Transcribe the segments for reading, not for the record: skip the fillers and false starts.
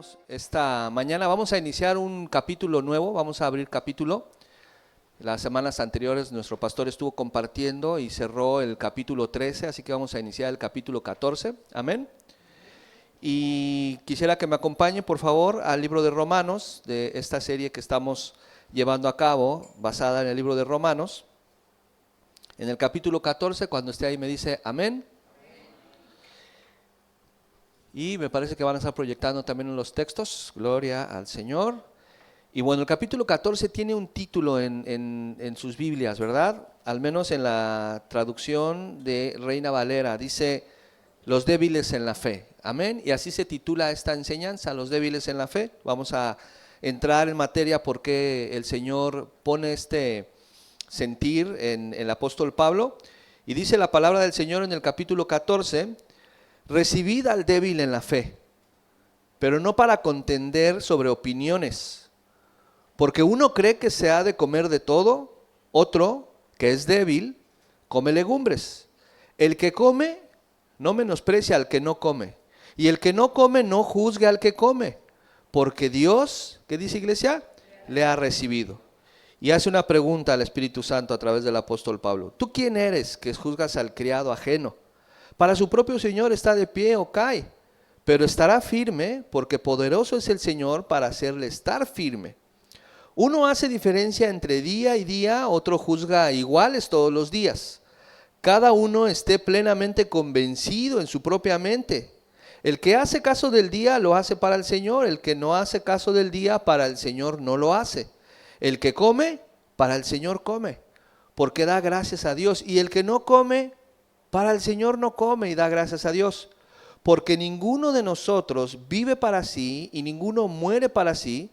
hermanos, esta mañana vamos a iniciar un capítulo nuevo, vamos a abrir capítulo. Las semanas anteriores nuestro pastor estuvo compartiendo y cerró el capítulo 13, así que vamos a iniciar el capítulo 14, amén. Y quisiera que me acompañe por favor al libro de Romanos, de esta serie que estamos llevando a cabo, basada en el libro de Romanos. En el capítulo 14, cuando esté ahí me dice amén. Y me parece que van a estar proyectando también en los textos, gloria al Señor. Y bueno, el capítulo 14 tiene un título en sus Biblias, ¿verdad? Al menos en la traducción de Reina Valera, dice, los débiles en la fe, amén. Y así se titula esta enseñanza, los débiles en la fe. Vamos a entrar en materia porque el Señor pone este sentir en el apóstol Pablo. Y dice la palabra del Señor en el capítulo 14, recibid al débil en la fe, pero no para contender sobre opiniones, porque uno cree que se ha de comer de todo, otro, que es débil, come legumbres. El que come no menosprecia al que no come, y el que no come no juzgue al que come, porque Dios, ¿qué dice iglesia? Le ha recibido. Y hace una pregunta al Espíritu Santo a través del apóstol Pablo. ¿Tú quién eres que juzgas al criado ajeno? Para su propio Señor está de pie o cae, pero estará firme porque poderoso es el Señor para hacerle estar firme. Uno hace diferencia entre día y día, otro juzga iguales todos los días. Cada uno esté plenamente convencido en su propia mente. El que hace caso del día lo hace para el Señor, el que no hace caso del día para el Señor no lo hace. El que come, para el Señor come, porque da gracias a Dios, y el que no come, para el Señor no come y da gracias a Dios, porque ninguno de nosotros vive para sí y ninguno muere para sí.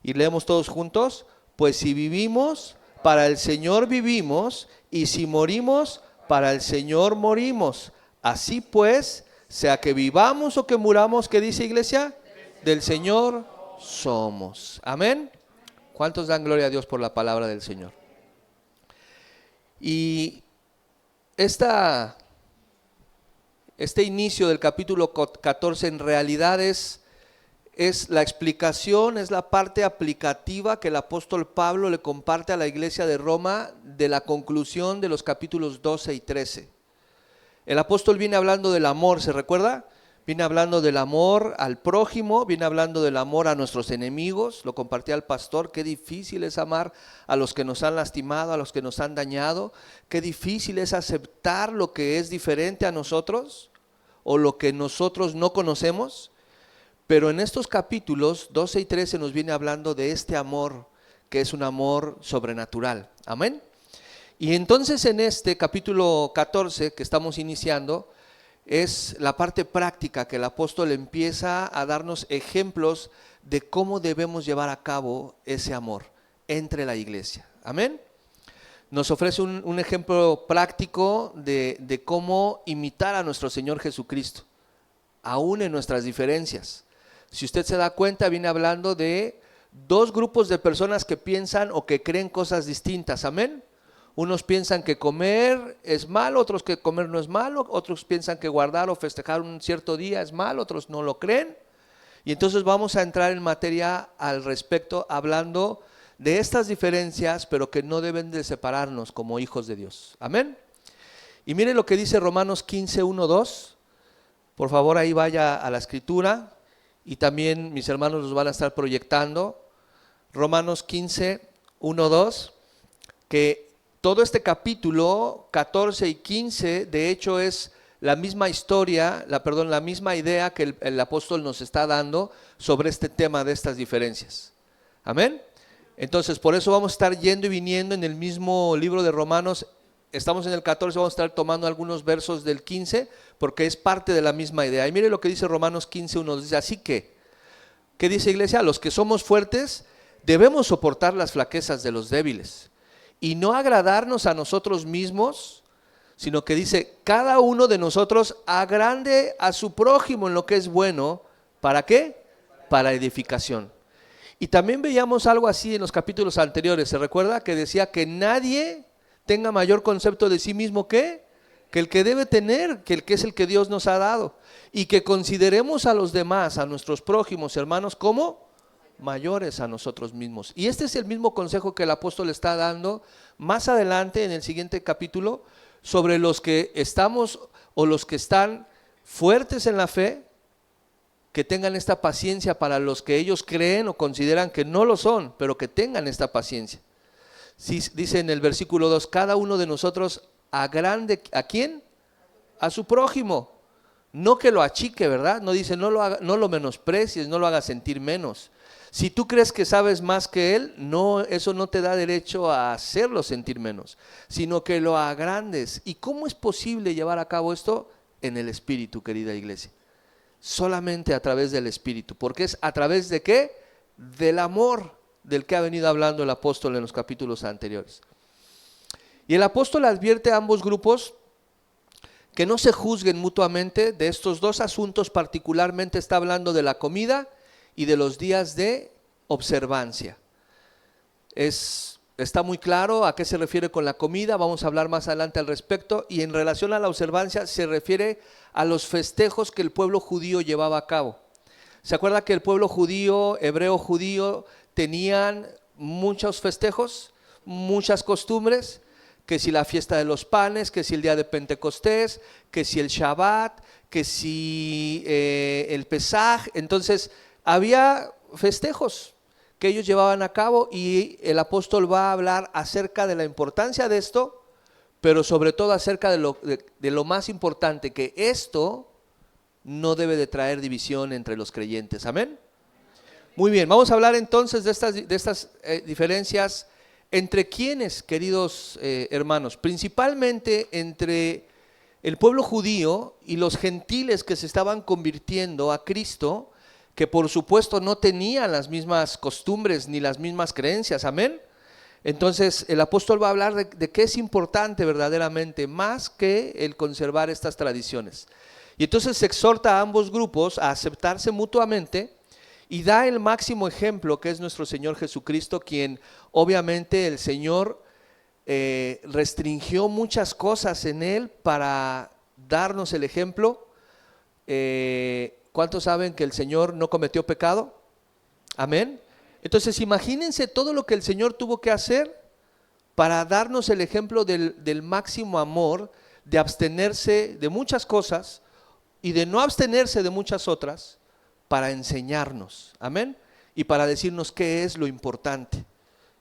Y leemos todos juntos, pues si vivimos, para el Señor vivimos, y si morimos, para el Señor morimos. Así pues, sea que vivamos o que muramos, ¿qué dice iglesia? Del Señor somos. Amén. ¿Cuántos dan gloria a Dios por la palabra del Señor? Y este inicio del capítulo 14 en realidad es la explicación, es la parte aplicativa que el apóstol Pablo le comparte a la iglesia de Roma de la conclusión de los capítulos 12 y 13. El apóstol viene hablando del amor, ¿se recuerda? Viene hablando del amor al prójimo, viene hablando del amor a nuestros enemigos. Lo compartía el pastor, qué difícil es amar a los que nos han lastimado, a los que nos han dañado. Qué difícil es aceptar lo que es diferente a nosotros o lo que nosotros no conocemos. Pero en estos capítulos 12 y 13 nos viene hablando de este amor que es un amor sobrenatural. Amén. Y entonces en este capítulo 14 que estamos iniciando, es la parte práctica que el apóstol empieza a darnos ejemplos de cómo debemos llevar a cabo ese amor entre la iglesia. Amén. Nos ofrece un ejemplo práctico de cómo imitar a nuestro Señor Jesucristo, aún en nuestras diferencias. Si usted se da cuenta, viene hablando de dos grupos de personas que piensan o que creen cosas distintas. Amén. Unos piensan que comer es malo, otros que comer no es malo, otros piensan que guardar o festejar un cierto día es malo, otros no lo creen. Y entonces vamos a entrar en materia al respecto, hablando de estas diferencias, pero que no deben de separarnos como hijos de Dios. Amén. Y mire lo que dice Romanos 15, 1, 2. Por favor, ahí vaya a la escritura y también mis hermanos los van a estar proyectando. Romanos 15, 1, 2, que todo este capítulo 14 y 15 de hecho es la misma historia, la misma idea que el apóstol nos está dando sobre este tema de estas diferencias. Amén. Entonces por eso vamos a estar yendo y viniendo en el mismo libro de Romanos. Estamos en el 14, vamos a estar tomando algunos versos del 15 porque es parte de la misma idea. Y mire lo que dice Romanos 15, 1, dice, así que, ¿qué dice iglesia? Los que somos fuertes debemos soportar las flaquezas de los débiles y no agradarnos a nosotros mismos, sino que dice, cada uno de nosotros agrande a su prójimo en lo que es bueno. ¿Para qué? Para edificación. Y también veíamos algo así en los capítulos anteriores. ¿Se recuerda? Que decía que nadie tenga mayor concepto de sí mismo que que el que debe tener, que es el que Dios nos ha dado. Y que consideremos a los demás, a nuestros prójimos, hermanos, como mayores a nosotros mismos. Y este es el mismo consejo que el apóstol está dando más adelante en el siguiente capítulo sobre los que estamos o los que están fuertes en la fe, que tengan esta paciencia para los que ellos creen o consideran que no lo son, pero que tengan esta paciencia. Sí, dice en el versículo 2, cada uno de nosotros agrande, ¿a quién? A su prójimo. No que lo achique, ¿verdad? No dice no lo menosprecies, no lo hagas sentir menos. Si tú crees que sabes más que él, no, eso no te da derecho a hacerlo sentir menos, sino que lo agrandes. ¿Y cómo es posible llevar a cabo esto? En el Espíritu, querida iglesia. Solamente a través del Espíritu. ¿Porque es a través de qué? Del amor del que ha venido hablando el apóstol en los capítulos anteriores. Y el apóstol advierte a ambos grupos que no se juzguen mutuamente de estos dos asuntos. Particularmente está hablando de la comida y de los días de observancia. Está muy claro a qué se refiere con la comida, vamos a hablar más adelante al respecto, y en relación a la observancia se refiere a los festejos que el pueblo judío llevaba a cabo. ¿Se acuerda que el pueblo judío, hebreo judío, tenían muchos festejos, muchas costumbres? Que si la fiesta de los panes, que si el día de Pentecostés, que si el Shabbat, que si el Pesaj. Entonces había festejos que ellos llevaban a cabo, y el apóstol va a hablar acerca de la importancia de esto, pero sobre todo acerca de lo más importante, que esto no debe de traer división entre los creyentes. Amén. Muy bien, vamos a hablar entonces de estas diferencias entre quienes, queridos hermanos, principalmente entre el pueblo judío y los gentiles que se estaban convirtiendo a Cristo, que por supuesto no tenían las mismas costumbres ni las mismas creencias. Amén. Entonces el apóstol va a hablar de qué es importante verdaderamente, más que el conservar estas tradiciones. Y entonces se exhorta a ambos grupos a aceptarse mutuamente, y da el máximo ejemplo, que es nuestro Señor Jesucristo, quien obviamente el Señor restringió muchas cosas en Él para darnos el ejemplo. ¿Cuántos saben que el Señor no cometió pecado? Amén. Entonces imagínense todo lo que el Señor tuvo que hacer para darnos el ejemplo del máximo amor, de abstenerse de muchas cosas y de no abstenerse de muchas otras, para enseñarnos. Amén. Y para decirnos qué es lo importante,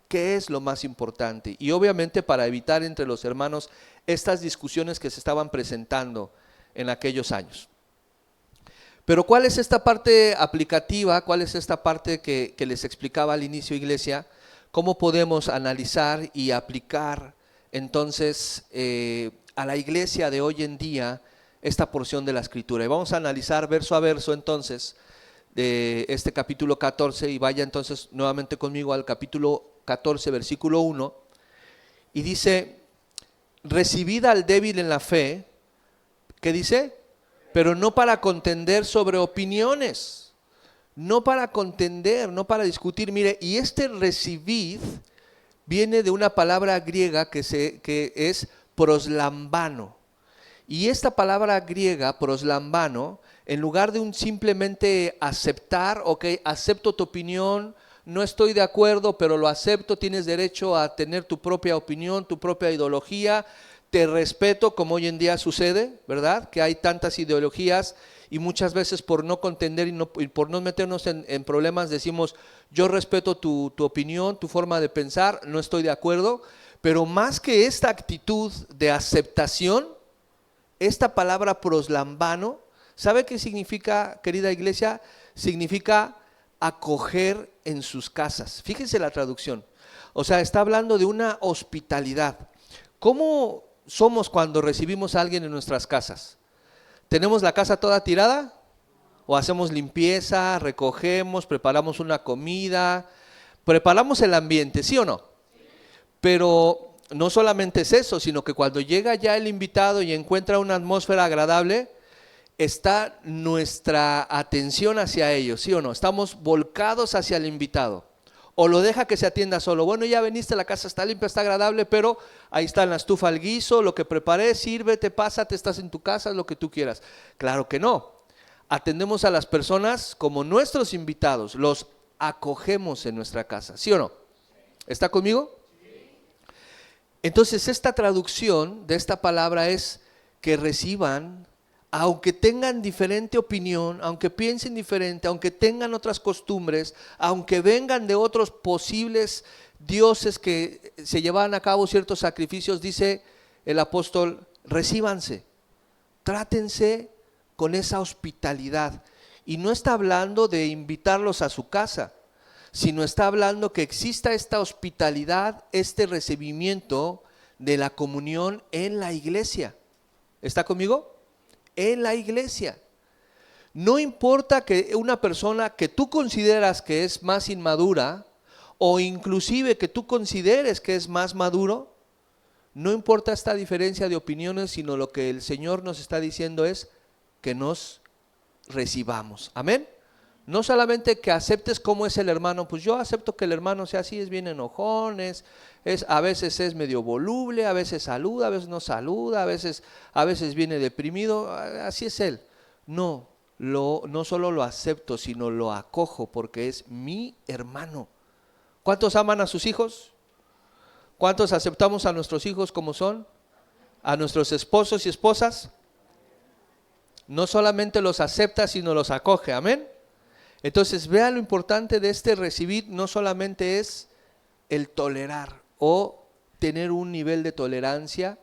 qué es lo más importante. Y obviamente para evitar entre los hermanos estas discusiones que se estaban presentando en aquellos años. Pero ¿cuál es esta parte aplicativa? ¿Cuál es esta parte que les explicaba al inicio, iglesia? ¿Cómo podemos analizar y aplicar entonces a la iglesia de hoy en día esta porción de la Escritura? Y vamos a analizar verso a verso entonces de este capítulo 14, y vaya entonces nuevamente conmigo al capítulo 14, versículo 1, y dice: recibid al débil en la fe. ¿Qué dice? Pero no para contender sobre opiniones, no para contender, no para discutir. Mire, y este recibid viene de una palabra griega que es proslambano. Y esta palabra griega, proslambano, en lugar de un simplemente aceptar, ok, acepto tu opinión, no estoy de acuerdo, pero lo acepto, tienes derecho a tener tu propia opinión, tu propia ideología, te respeto, como hoy en día sucede, ¿verdad? Que hay tantas ideologías, y muchas veces por no contender y por no meternos en problemas decimos: yo respeto tu opinión, tu forma de pensar, no estoy de acuerdo. Pero más que esta actitud de aceptación, esta palabra proslambano, ¿sabe qué significa, querida iglesia? Significa acoger en sus casas. Fíjense la traducción. O sea, está hablando de una hospitalidad. ¿Cómo somos cuando recibimos a alguien en nuestras casas? ¿Tenemos la casa toda tirada? ¿O hacemos limpieza, recogemos, preparamos una comida, preparamos el ambiente, sí o no? Pero no solamente es eso, sino que cuando llega ya el invitado y encuentra una atmósfera agradable, está nuestra atención hacia ellos, ¿sí o no? Estamos volcados hacia el invitado. O lo deja que se atienda solo. Bueno, ya veniste, la casa está limpia, está agradable, pero ahí está en la estufa el guiso, lo que preparé, sírvete, pásate, estás en tu casa, lo que tú quieras. Claro que no. Atendemos a las personas como nuestros invitados, los acogemos en nuestra casa, ¿sí o no? ¿Está conmigo? Entonces esta traducción de esta palabra es que reciban, aunque tengan diferente opinión, aunque piensen diferente, aunque tengan otras costumbres, aunque vengan de otros posibles dioses que se llevaban a cabo ciertos sacrificios, dice el apóstol, recíbanse, trátense con esa hospitalidad. Y no está hablando de invitarlos a su casa, sino está hablando que exista esta hospitalidad, este recibimiento de la comunión en la iglesia. ¿Está conmigo? En la iglesia. No importa que una persona que tú consideras que es más inmadura, o inclusive que tú consideres que es más maduro, no importa esta diferencia de opiniones, sino lo que el Señor nos está diciendo es que nos recibamos. Amén. No solamente que aceptes cómo es el hermano, pues yo acepto que el hermano sea así, es bien enojón, a veces es medio voluble, a veces saluda, a veces no saluda, a veces viene deprimido, así es él. No solo lo acepto, sino lo acojo porque es mi hermano. ¿Cuántos aman a sus hijos? ¿Cuántos aceptamos a nuestros hijos como son? ¿A nuestros esposos y esposas? No solamente los acepta, sino los acoge, amén. Entonces vea lo importante de este recibir, no solamente es el tolerar o tener un nivel de tolerancia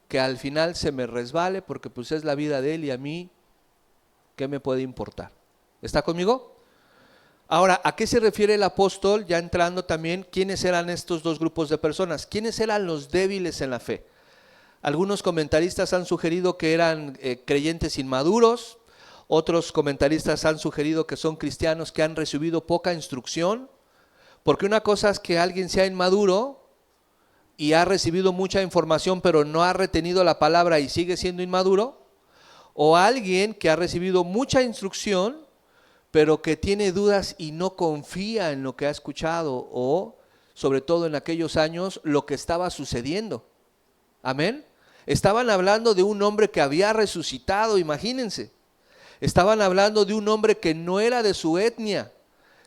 que al final se me resbale porque pues es la vida de él y a mí, ¿qué me puede importar? ¿Está conmigo? Ahora, ¿a qué se refiere el apóstol? Ya entrando también, ¿quiénes eran estos dos grupos de personas? ¿Quiénes eran los débiles en la fe? Algunos comentaristas han sugerido que eran creyentes inmaduros. Otros comentaristas han sugerido que son cristianos que han recibido poca instrucción, porque una cosa es que alguien sea inmaduro y ha recibido mucha información pero no ha retenido la palabra y sigue siendo inmaduro, o alguien que ha recibido mucha instrucción pero que tiene dudas y no confía en lo que ha escuchado o sobre todo en aquellos años lo que estaba sucediendo. Amén. Estaban hablando de un hombre que había resucitado, imagínense. Estaban hablando de un hombre que no era de su etnia,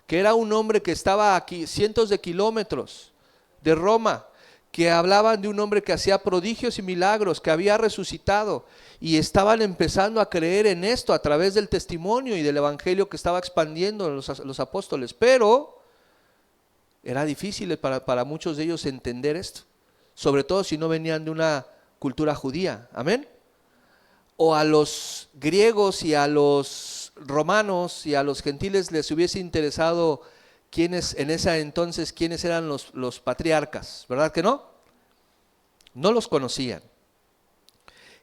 que era un hombre que estaba aquí cientos de kilómetros de Roma, que hablaban de un hombre que hacía prodigios y milagros, que había resucitado, y estaban empezando a creer en esto a través del testimonio y del evangelio que estaba expandiendo los apóstoles. Pero era difícil para muchos de ellos entender esto, sobre todo si no venían de una cultura judía. Amén. O a los griegos y a los romanos y a los gentiles les hubiese interesado quiénes en ese entonces, quiénes eran los patriarcas, ¿verdad que no? No los conocían.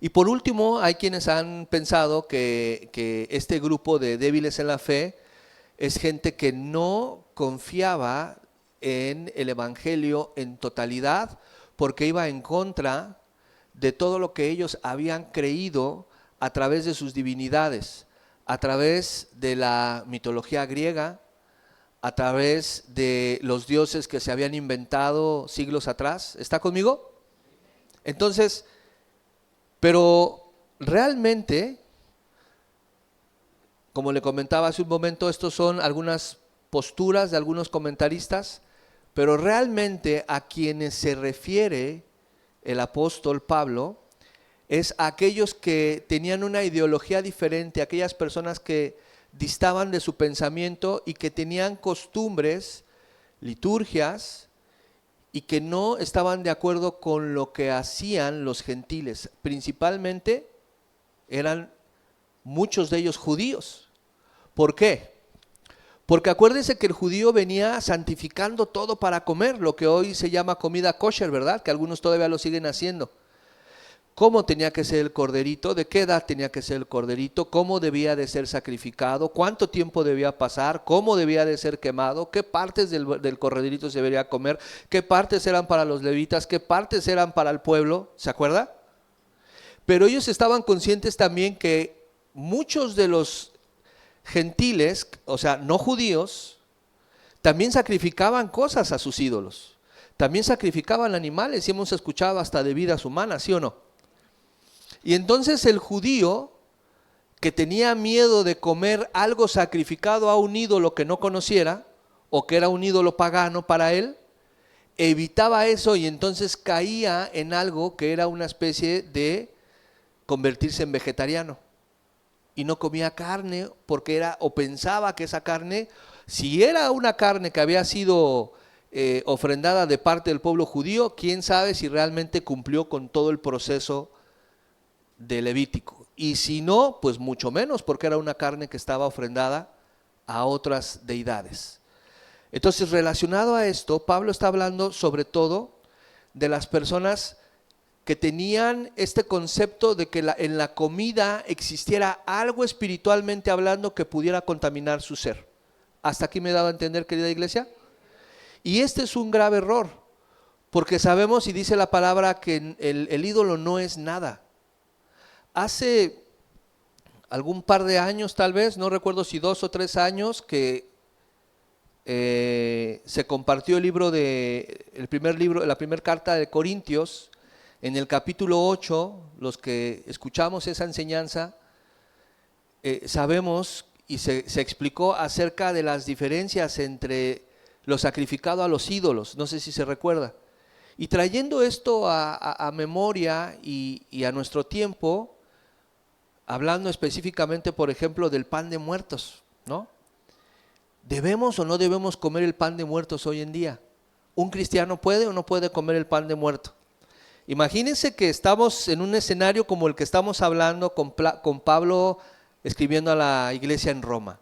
Y por último, hay quienes han pensado que este grupo de débiles en la fe es gente que no confiaba en el evangelio en totalidad porque iba en contra de todo lo que ellos habían creído a través de sus divinidades, a través de la mitología griega, a través de los dioses que se habían inventado siglos atrás. ¿Está conmigo? Entonces, pero realmente, como le comentaba hace un momento, estos son algunas posturas de algunos comentaristas, pero realmente a quienes se refiere el apóstol Pablo es a aquellos que tenían una ideología diferente, aquellas personas que distaban de su pensamiento y que tenían costumbres, liturgias, y que no estaban de acuerdo con lo que hacían los gentiles. Principalmente eran muchos de ellos judíos. ¿Por qué? Porque acuérdense que el judío venía santificando todo para comer, lo que hoy se llama comida kosher, ¿verdad? Que algunos todavía lo siguen haciendo. ¿Cómo tenía que ser el corderito? ¿De qué edad tenía que ser el corderito? ¿Cómo debía de ser sacrificado? ¿Cuánto tiempo debía pasar? ¿Cómo debía de ser quemado? ¿Qué partes del corderito se debería comer? ¿Qué partes eran para los levitas? ¿Qué partes eran para el pueblo? ¿Se acuerda? Pero ellos estaban conscientes también que muchos de los gentiles, o sea, no judíos, también sacrificaban cosas a sus ídolos. También sacrificaban animales, y hemos escuchado hasta de vidas humanas, ¿sí o no? Y entonces el judío que tenía miedo de comer algo sacrificado a un ídolo que no conociera, o que era un ídolo pagano para él, evitaba eso y entonces caía en algo que era una especie de convertirse en vegetariano. Y no comía carne porque era, o pensaba que esa carne, si era una carne que había sido ofrendada de parte del pueblo judío, quién sabe si realmente cumplió con todo el proceso de Levítico. Y si no, pues mucho menos, porque era una carne que estaba ofrendada a otras deidades. Entonces, relacionado a esto, Pablo está hablando sobre todo de las personas que tenían este concepto de que en la comida existiera algo espiritualmente hablando que pudiera contaminar su ser. ¿Hasta aquí me he dado a entender, querida iglesia? Y este es un grave error, porque sabemos y dice la palabra que el ídolo no es nada. Hace algún par de años tal vez, no recuerdo si 2 o 3 años, que se compartió el primer libro, la primera carta de Corintios. En el capítulo 8, los que escuchamos esa enseñanza, sabemos y se explicó acerca de las diferencias entre lo sacrificado a los ídolos, no sé si se recuerda. Y trayendo esto a memoria y a nuestro tiempo, hablando específicamente, por ejemplo, del pan de muertos, ¿no? ¿Debemos o no debemos comer el pan de muertos hoy en día? ¿Un cristiano puede o no puede comer el pan de muerto? Imagínense que estamos en un escenario como el que estamos hablando con Pablo escribiendo a la iglesia en Roma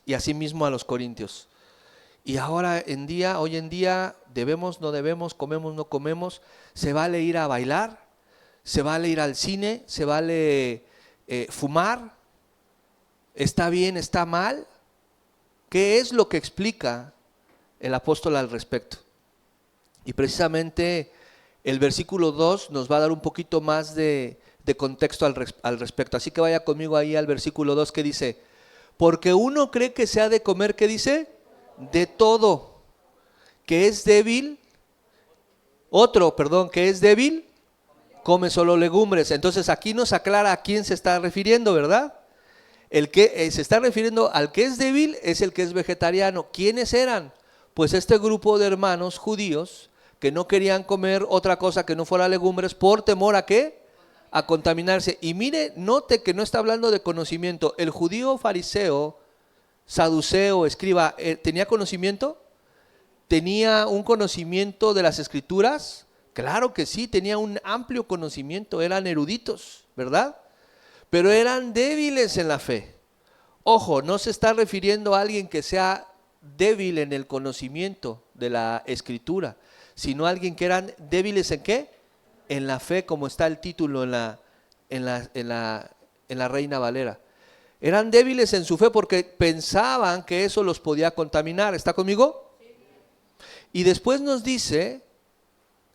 y asimismo a los corintios. Y ahora hoy en día, debemos, no debemos, comemos, no comemos, se vale ir a bailar, se vale ir al cine, se vale fumar, ¿está bien, está mal? ¿Qué es lo que explica el apóstol al respecto? Y precisamente el versículo 2 nos va a dar un poquito más de contexto al respecto. Así que vaya conmigo ahí al versículo 2 que dice: porque uno cree que se ha de comer, ¿qué dice? De todo, que es débil. Que es débil, come solo legumbres. Entonces aquí nos aclara a quién se está refiriendo, ¿verdad? El que se está refiriendo al que es débil es el que es vegetariano. ¿Quiénes eran? Pues este grupo de hermanos judíos que no querían comer otra cosa que no fuera legumbres por temor ¿a qué? A contaminarse. Y mire, note que no está hablando de conocimiento. El judío fariseo, saduceo, escriba, ¿tenía conocimiento? ¿Tenía un conocimiento de las escrituras? Claro que sí, tenía un amplio conocimiento, eran eruditos, ¿verdad? Pero eran débiles en la fe. Ojo, no se está refiriendo a alguien que sea débil en el conocimiento de la escritura, sino a alguien que eran débiles ¿en qué? En la fe, como está el título en la Reina Valera. Eran débiles en su fe porque pensaban que eso los podía contaminar. ¿Está conmigo? Y después nos dice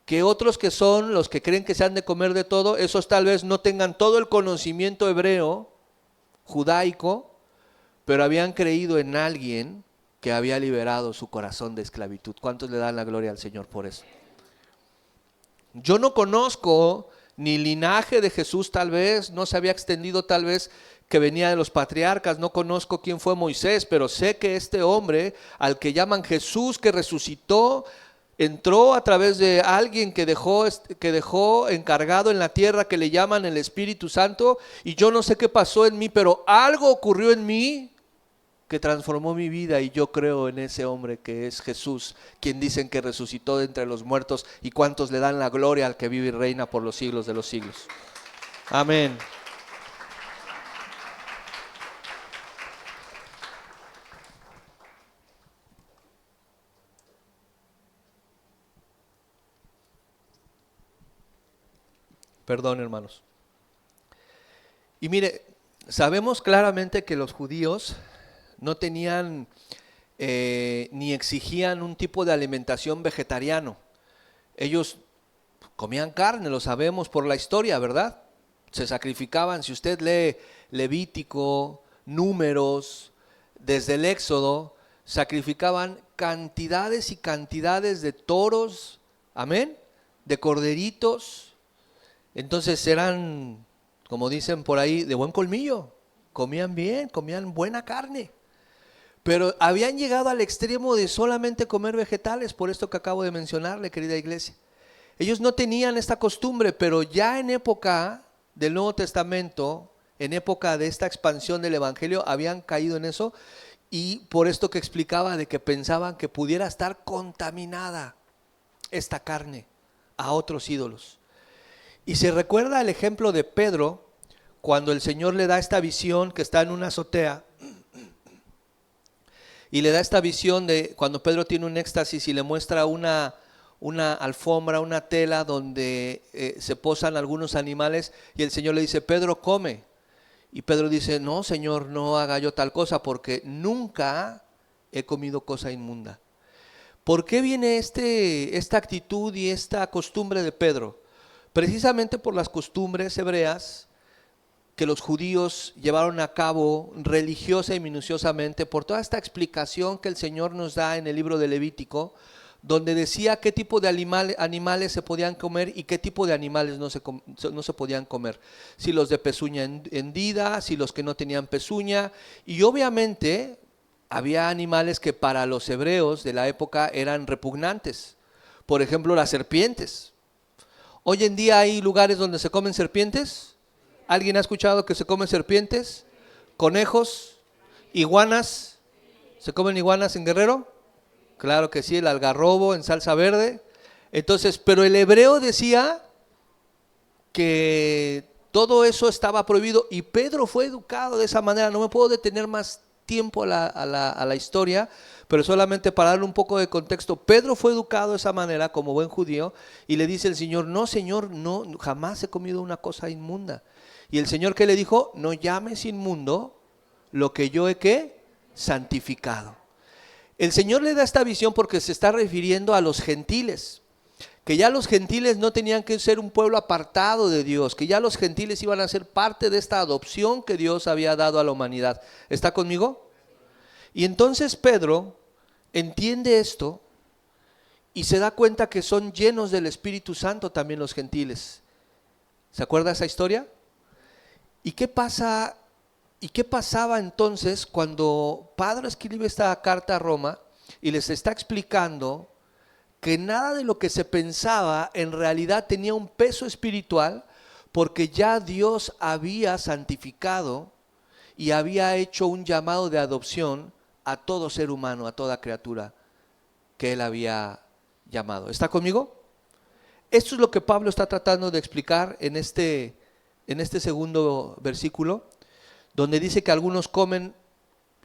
que otros que son los que creen que se han de comer de todo, esos tal vez no tengan todo el conocimiento hebreo, judaico, pero habían creído en alguien que había liberado su corazón de esclavitud. ¿Cuántos le dan la gloria al Señor por eso? Yo no conozco ni linaje de Jesús, tal vez, no se había extendido tal vez que venía de los patriarcas, no conozco quién fue Moisés, pero sé que este hombre al que llaman Jesús, que resucitó, entró a través de alguien que dejó encargado en la tierra, que le llaman el Espíritu Santo, y yo no sé qué pasó en mí, pero algo ocurrió en mí que transformó mi vida, y yo creo en ese hombre que es Jesús, quien dicen que resucitó de entre los muertos, y cuántos le dan la gloria al que vive y reina por los siglos de los siglos. Amén. Perdón, hermanos. Y mire, sabemos claramente que los judíos no tenían ni exigían un tipo de alimentación vegetariano. Ellos comían carne, lo sabemos por la historia, ¿verdad? Se sacrificaban. Si usted lee Levítico, Números, desde el Éxodo, sacrificaban cantidades y cantidades de toros, amén, de corderitos. Entonces eran, como dicen por ahí, de buen colmillo, comían bien, comían buena carne. Pero habían llegado al extremo de solamente comer vegetales, por esto que acabo de mencionarle, querida iglesia. Ellos no tenían esta costumbre, pero ya en época del Nuevo Testamento, en época de esta expansión del Evangelio, habían caído en eso, y por esto que explicaba de que pensaban que pudiera estar contaminada esta carne a otros ídolos. Y se recuerda el ejemplo de Pedro, cuando el Señor le da esta visión que está en una azotea, y le da esta visión de cuando Pedro tiene un éxtasis y le muestra una alfombra, una tela donde se posan algunos animales, y el Señor le dice: Pedro, come. Y Pedro dice: no, Señor, no haga yo tal cosa, porque nunca he comido cosa inmunda. ¿Por qué viene esta actitud y esta costumbre de Pedro? Precisamente por las costumbres hebreas que los judíos llevaron a cabo religiosa y minuciosamente, por toda esta explicación que el Señor nos da en el libro de Levítico, donde decía qué tipo de animales se podían comer y qué tipo de animales no se podían comer. Si los de pezuña hendida, si los que no tenían pezuña. Y obviamente había animales que para los hebreos de la época eran repugnantes. Por ejemplo, las serpientes. Hoy en día hay lugares donde se comen serpientes. ¿Alguien ha escuchado que se comen serpientes? ¿Conejos? ¿Iguanas? ¿Se comen iguanas en Guerrero? Claro que sí, el algarrobo en salsa verde. Entonces, pero el hebreo decía que todo eso estaba prohibido, y Pedro fue educado de esa manera. No me puedo detener más tiempo a la historia, pero solamente para darle un poco de contexto. Pedro fue educado de esa manera como buen judío, y le dice el Señor: no, Señor, no, jamás he comido una cosa inmunda. Y el Señor, ¿qué le dijo? No llames inmundo lo que yo he, ¿qué? Santificado. El Señor le da esta visión porque se está refiriendo a los gentiles, que ya los gentiles no tenían que ser un pueblo apartado de Dios, que ya los gentiles iban a ser parte de esta adopción que Dios había dado a la humanidad. ¿Está conmigo? Y entonces Pedro entiende esto y se da cuenta que son llenos del Espíritu Santo también los gentiles. ¿Se acuerda esa historia? ¿Y qué pasa? ¿Y qué pasaba entonces cuando Pablo escribe esta carta a Roma y les está explicando que nada de lo que se pensaba en realidad tenía un peso espiritual, porque ya Dios había santificado y había hecho un llamado de adopción a todo ser humano, a toda criatura que Él había llamado? ¿Está conmigo? Esto es lo que Pablo está tratando de explicar en este segundo versículo, donde dice que algunos comen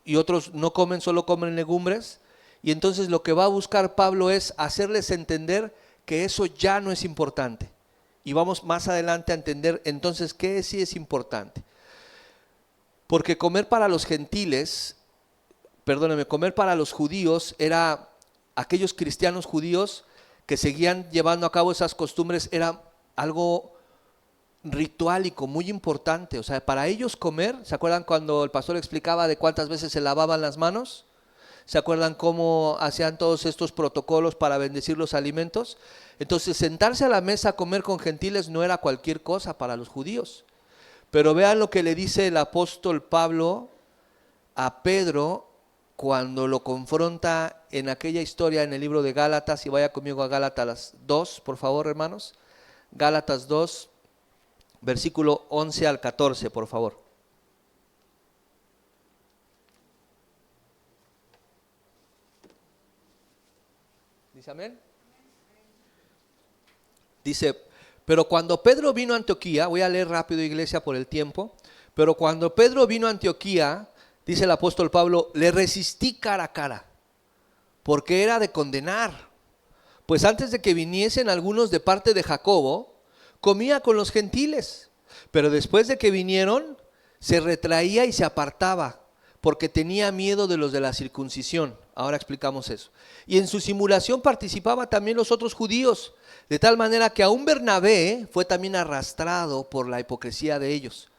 y otros no comen, solo comen legumbres. Y entonces lo que va a buscar Pablo es hacerles entender que eso ya no es importante. Y vamos más adelante a entender entonces qué sí es importante. Porque comer para los gentiles, comer para los judíos era, aquellos cristianos judíos que seguían llevando a cabo esas costumbres, era algo rituálico, muy importante. O sea, para ellos comer, ¿se acuerdan cuando el pastor explicaba de cuántas veces se lavaban las manos? ¿Se acuerdan cómo hacían todos estos protocolos para bendecir los alimentos? Entonces, sentarse a la mesa a comer con gentiles no era cualquier cosa para los judíos. Pero vean lo que le dice el apóstol Pablo a Pedro cuando lo confronta en aquella historia en el libro de Gálatas. Y vaya conmigo a Gálatas 2, por favor, hermanos. Gálatas 2, versículo 11 al 14, por favor. ¿Dice amén? Dice: pero cuando Pedro vino a Antioquía, voy a leer rápido, iglesia, por el tiempo. Pero cuando Pedro vino a Antioquía, dice el apóstol Pablo, le resistí cara a cara, porque era de condenar. Pues antes de que viniesen algunos de parte de Jacobo, comía con los gentiles. Pero después de que vinieron, se retraía y se apartaba, porque tenía miedo de los de la circuncisión. Ahora explicamos eso. Y en su simulación participaban también los otros judíos, de tal manera que aún Bernabé fue también arrastrado por la hipocresía de ellos.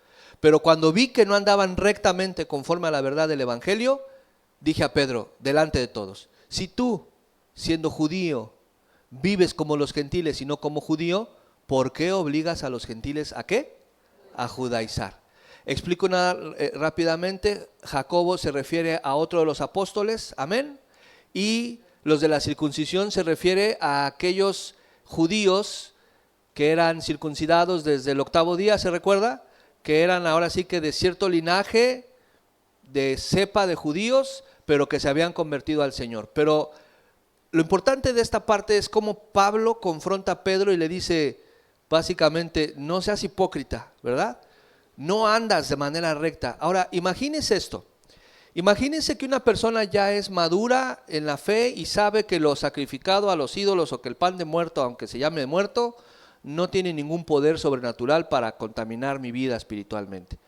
Pero cuando vi que no andaban rectamente conforme a la verdad del evangelio, dije a Pedro, delante de todos: Si tú, siendo judío, vives como los gentiles y no como judío, ¿por qué obligas a los gentiles a qué? A judaizar. Explico rápidamente. Jacobo se refiere a otro de los apóstoles, amén, y los de la circuncisión se refiere a aquellos judíos que eran circuncidados desde el 8º día, ¿se recuerda? Que eran ahora sí que de cierto linaje, de cepa de judíos, pero que se habían convertido al Señor. Pero lo importante de esta parte es cómo Pablo confronta a Pedro y le dice, básicamente, no seas hipócrita, ¿verdad? No andas de manera recta. Ahora, imagínense esto. Imagínense que una persona ya es madura en la fe y sabe que lo sacrificado a los ídolos o que el pan de muerto, aunque se llame muerto, no tiene ningún poder sobrenatural para contaminar mi vida espiritualmente.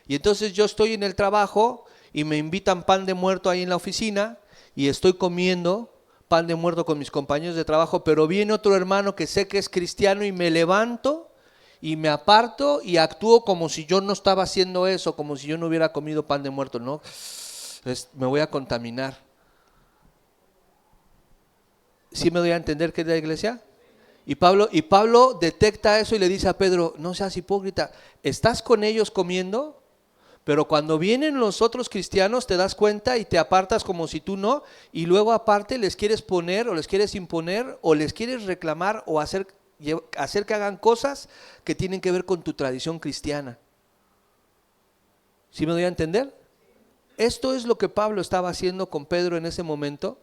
Y entonces yo estoy en el trabajo y me invitan pan de muerto ahí en la oficina y estoy comiendo pan de muerto con mis compañeros de trabajo, pero viene otro hermano que sé que es cristiano y me levanto y me aparto y actúo como si yo no estaba haciendo eso, como si yo no hubiera comido pan de muerto, ¿no? Me voy a contaminar. ¿Sí me doy a entender qué es la iglesia? Y Pablo detecta eso y le dice a Pedro, no seas hipócrita, estás con ellos comiendo, pero cuando vienen los otros cristianos te das cuenta y te apartas como si tú no, y luego aparte les quieres poner o les quieres imponer o les quieres reclamar o hacer que hagan cosas que tienen que ver con tu tradición cristiana. ¿Sí me doy a entender? Esto es lo que Pablo estaba haciendo con Pedro en ese momento.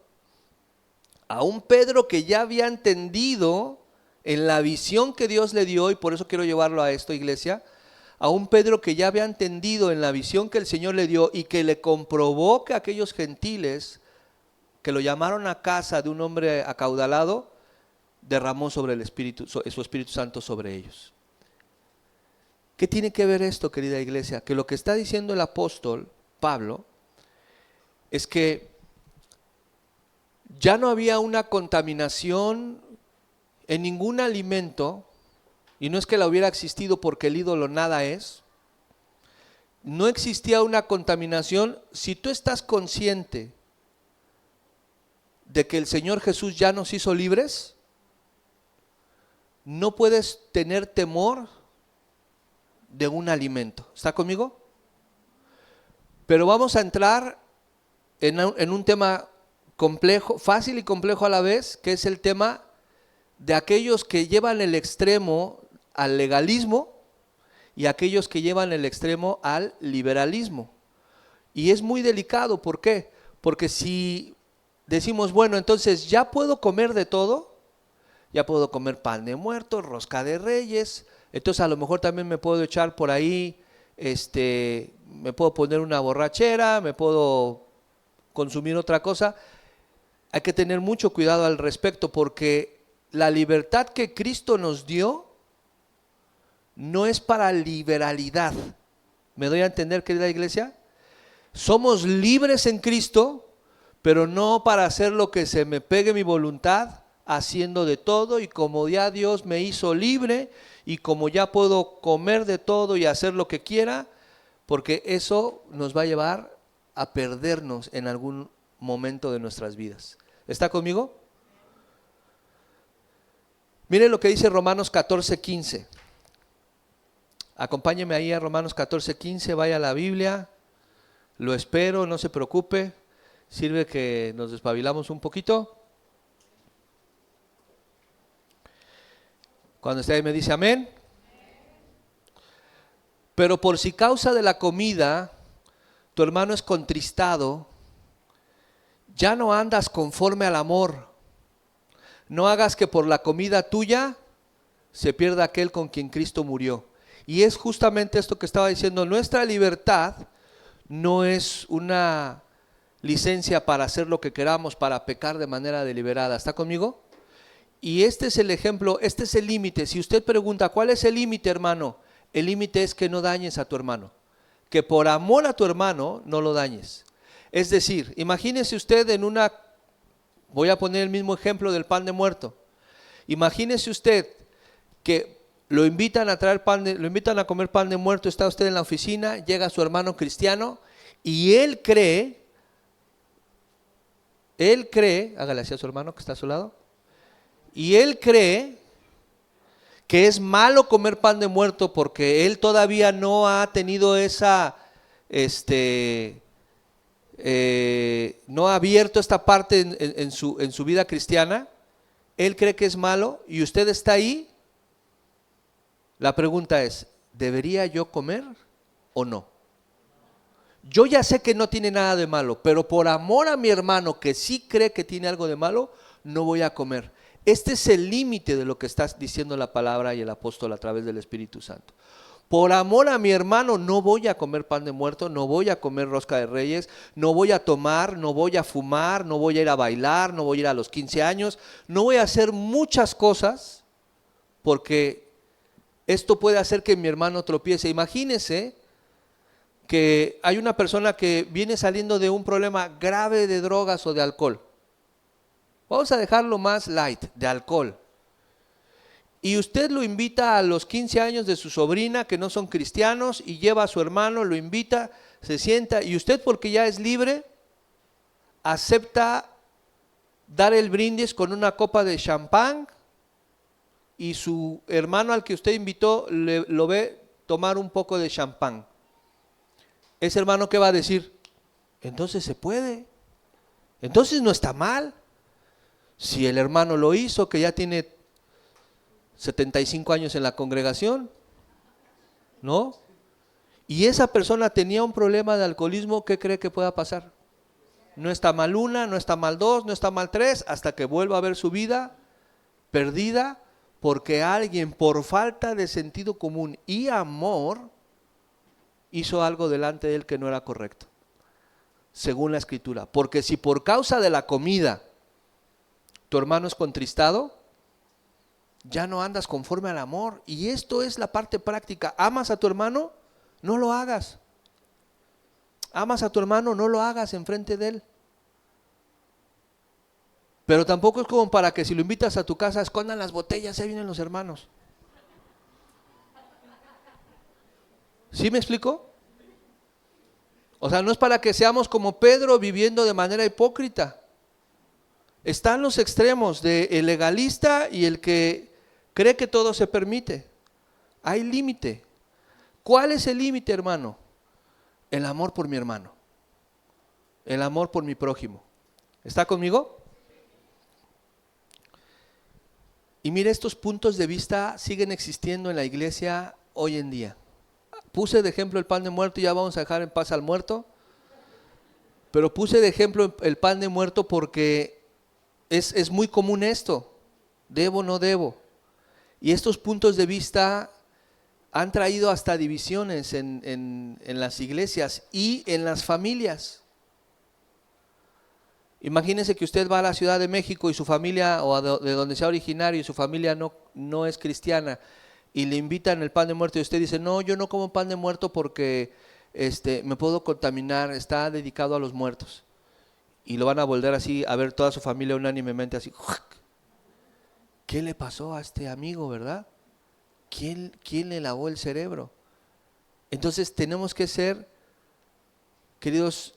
A un Pedro que ya había entendido en la visión que Dios le dio, y por eso quiero llevarlo a esto, iglesia, a un Pedro que ya había entendido en la visión que el Señor le dio y que le comprobó que aquellos gentiles que lo llamaron a casa de un hombre acaudalado, derramó sobre el Espíritu, su Espíritu Santo sobre ellos. ¿Qué tiene que ver esto, querida iglesia? Que lo que está diciendo el apóstol Pablo es que ya no había una contaminación en ningún alimento, y no es que la hubiera existido porque el ídolo nada es, no existía una contaminación. Si tú estás consciente de que el Señor Jesús ya nos hizo libres, no puedes tener temor de un alimento. ¿Está conmigo? Pero vamos a entrar en un tema complejo, fácil y complejo a la vez, que es el tema de aquellos que llevan el extremo al legalismo y aquellos que llevan el extremo al liberalismo. Y es muy delicado, ¿por qué? Porque si decimos, bueno, entonces ya puedo comer de todo, ya puedo comer pan de muerto, rosca de reyes, entonces a lo mejor también me puedo echar por ahí, me puedo poner una borrachera, me puedo consumir otra cosa. Hay que tener mucho cuidado al respecto, porque la libertad que Cristo nos dio no es para liberalidad. ¿Me doy a entender, querida iglesia? Somos libres en Cristo, pero no para hacer lo que se me pegue mi voluntad, haciendo de todo, y como ya Dios me hizo libre y como ya puedo comer de todo y hacer lo que quiera, porque eso nos va a llevar a perdernos en algún momento de nuestras vidas. ¿Está conmigo? Miren lo que dice Romanos 14:15. Acompáñeme ahí a Romanos 14:15, vaya a la Biblia, lo espero, no se preocupe, sirve que nos despabilamos un poquito. Cuando esté ahí me dice amén. Pero por si causa de la comida tu hermano es contristado, ya no andas conforme al amor. No hagas que por la comida tuya se pierda aquel con quien Cristo murió. Y es justamente esto que estaba diciendo, nuestra libertad no es una licencia para hacer lo que queramos, para pecar de manera deliberada. ¿Está conmigo? Y este es el ejemplo, este es el límite. Si usted pregunta, ¿cuál es el límite, hermano? El límite es que no dañes a tu hermano. Que por amor a tu hermano no lo dañes. Es decir, imagínese usted en una... Voy a poner el mismo ejemplo del pan de muerto. Imagínese usted que lo invitan a traer lo invitan a comer pan de muerto, está usted en la oficina, llega su hermano cristiano y él cree Él cree, hágale así a su hermano que está a su lado, y él cree que es malo comer pan de muerto porque él todavía no ha tenido esa, no ha abierto esta parte en su vida cristiana. Él cree que es malo y usted está ahí. La pregunta es, ¿debería yo comer o no? Yo ya sé que no tiene nada de malo, pero por amor a mi hermano que sí cree que tiene algo de malo, no voy a comer. Este es el límite de lo que está diciendo la palabra y el apóstol a través del Espíritu Santo. Por amor a mi hermano no voy a comer pan de muerto, no voy a comer rosca de reyes, no voy a tomar, no voy a fumar, no voy a ir a bailar, no voy a ir a los 15 años, no voy a hacer muchas cosas porque esto puede hacer que mi hermano tropiece. Imagínese que hay una persona que viene saliendo de un problema grave de drogas o de alcohol. Vamos a dejarlo más light, de alcohol. Y usted lo invita a los 15 años de su sobrina que no son cristianos y lleva a su hermano, lo invita, se sienta y usted, porque ya es libre, acepta dar el brindis con una copa de champán y su hermano al que usted invitó lo ve tomar un poco de champán. Ese hermano, ¿qué va a decir? Entonces se puede, entonces no está mal. Si el hermano lo hizo, que ya tiene 75 años en la congregación, ¿no? Y esa persona tenía un problema de alcoholismo, ¿qué cree que pueda pasar? No está mal una, no está mal dos, no está mal tres, hasta que vuelva a ver su vida perdida porque alguien, por falta de sentido común y amor, hizo algo delante de él que no era correcto, según la Escritura. Porque si por causa de la comida tu hermano es contristado, ya no andas conforme al amor. Y esto es la parte práctica. ¿Amas a tu hermano? No lo hagas. ¿Amas a tu hermano? No lo hagas enfrente de él. Pero tampoco es como para que si lo invitas a tu casa escondan las botellas, ahí vienen los hermanos. ¿Sí me explico? O sea, no es para que seamos como Pedro viviendo de manera hipócrita. Están los extremos del legalista y el que cree que todo se permite. Hay límite. ¿Cuál es el límite, hermano? El amor por mi hermano. El amor por mi prójimo. ¿Está conmigo? Y mire, estos puntos de vista siguen existiendo en la iglesia hoy en día. Puse de ejemplo el pan de muerto y ya vamos a dejar en paz al muerto. Pero puse de ejemplo el pan de muerto porque es muy común esto. Debo, no debo. Y estos puntos de vista han traído hasta divisiones en las iglesias y en las familias. Imagínese que usted va a la Ciudad de México y su familia, o de donde sea originario, y su familia no es cristiana, y le invitan el pan de muerto y usted dice, no, yo no como pan de muerto porque me puedo contaminar, está dedicado a los muertos. Y lo van a volver así a ver toda su familia unánimemente así. ¿Qué le pasó a este amigo, verdad? ¿Quién le lavó el cerebro? Entonces tenemos que ser, queridos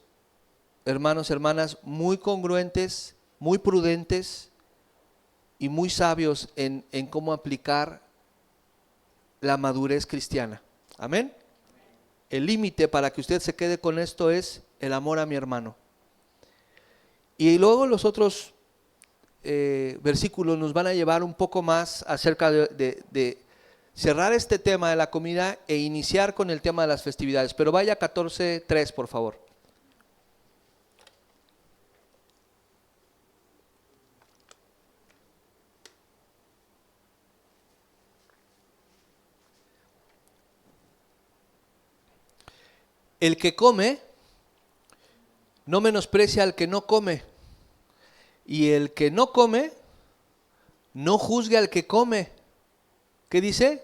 hermanos, hermanas, muy congruentes, muy prudentes y muy sabios en cómo aplicar la madurez cristiana. Amén. El límite para que usted se quede con esto es el amor a mi hermano. Y luego los otros versículos nos van a llevar un poco más acerca de cerrar este tema de la comida e iniciar con el tema de las festividades. Pero vaya 14:3, por favor. El que come no menosprecia al que no come, y el que no come no juzgue al que come. ¿Qué dice?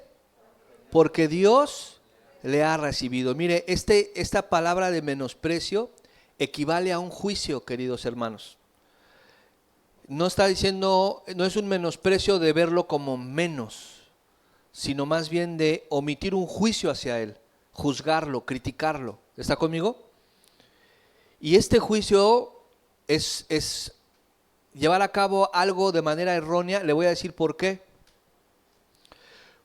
Porque Dios le ha recibido. Mire, esta palabra de menosprecio equivale a un juicio, queridos hermanos. No está diciendo, no es un menosprecio de verlo como menos, sino más bien de omitir un juicio hacia él, juzgarlo, criticarlo. ¿Está conmigo? Y este juicio es llevar a cabo algo de manera errónea, le voy a decir por qué.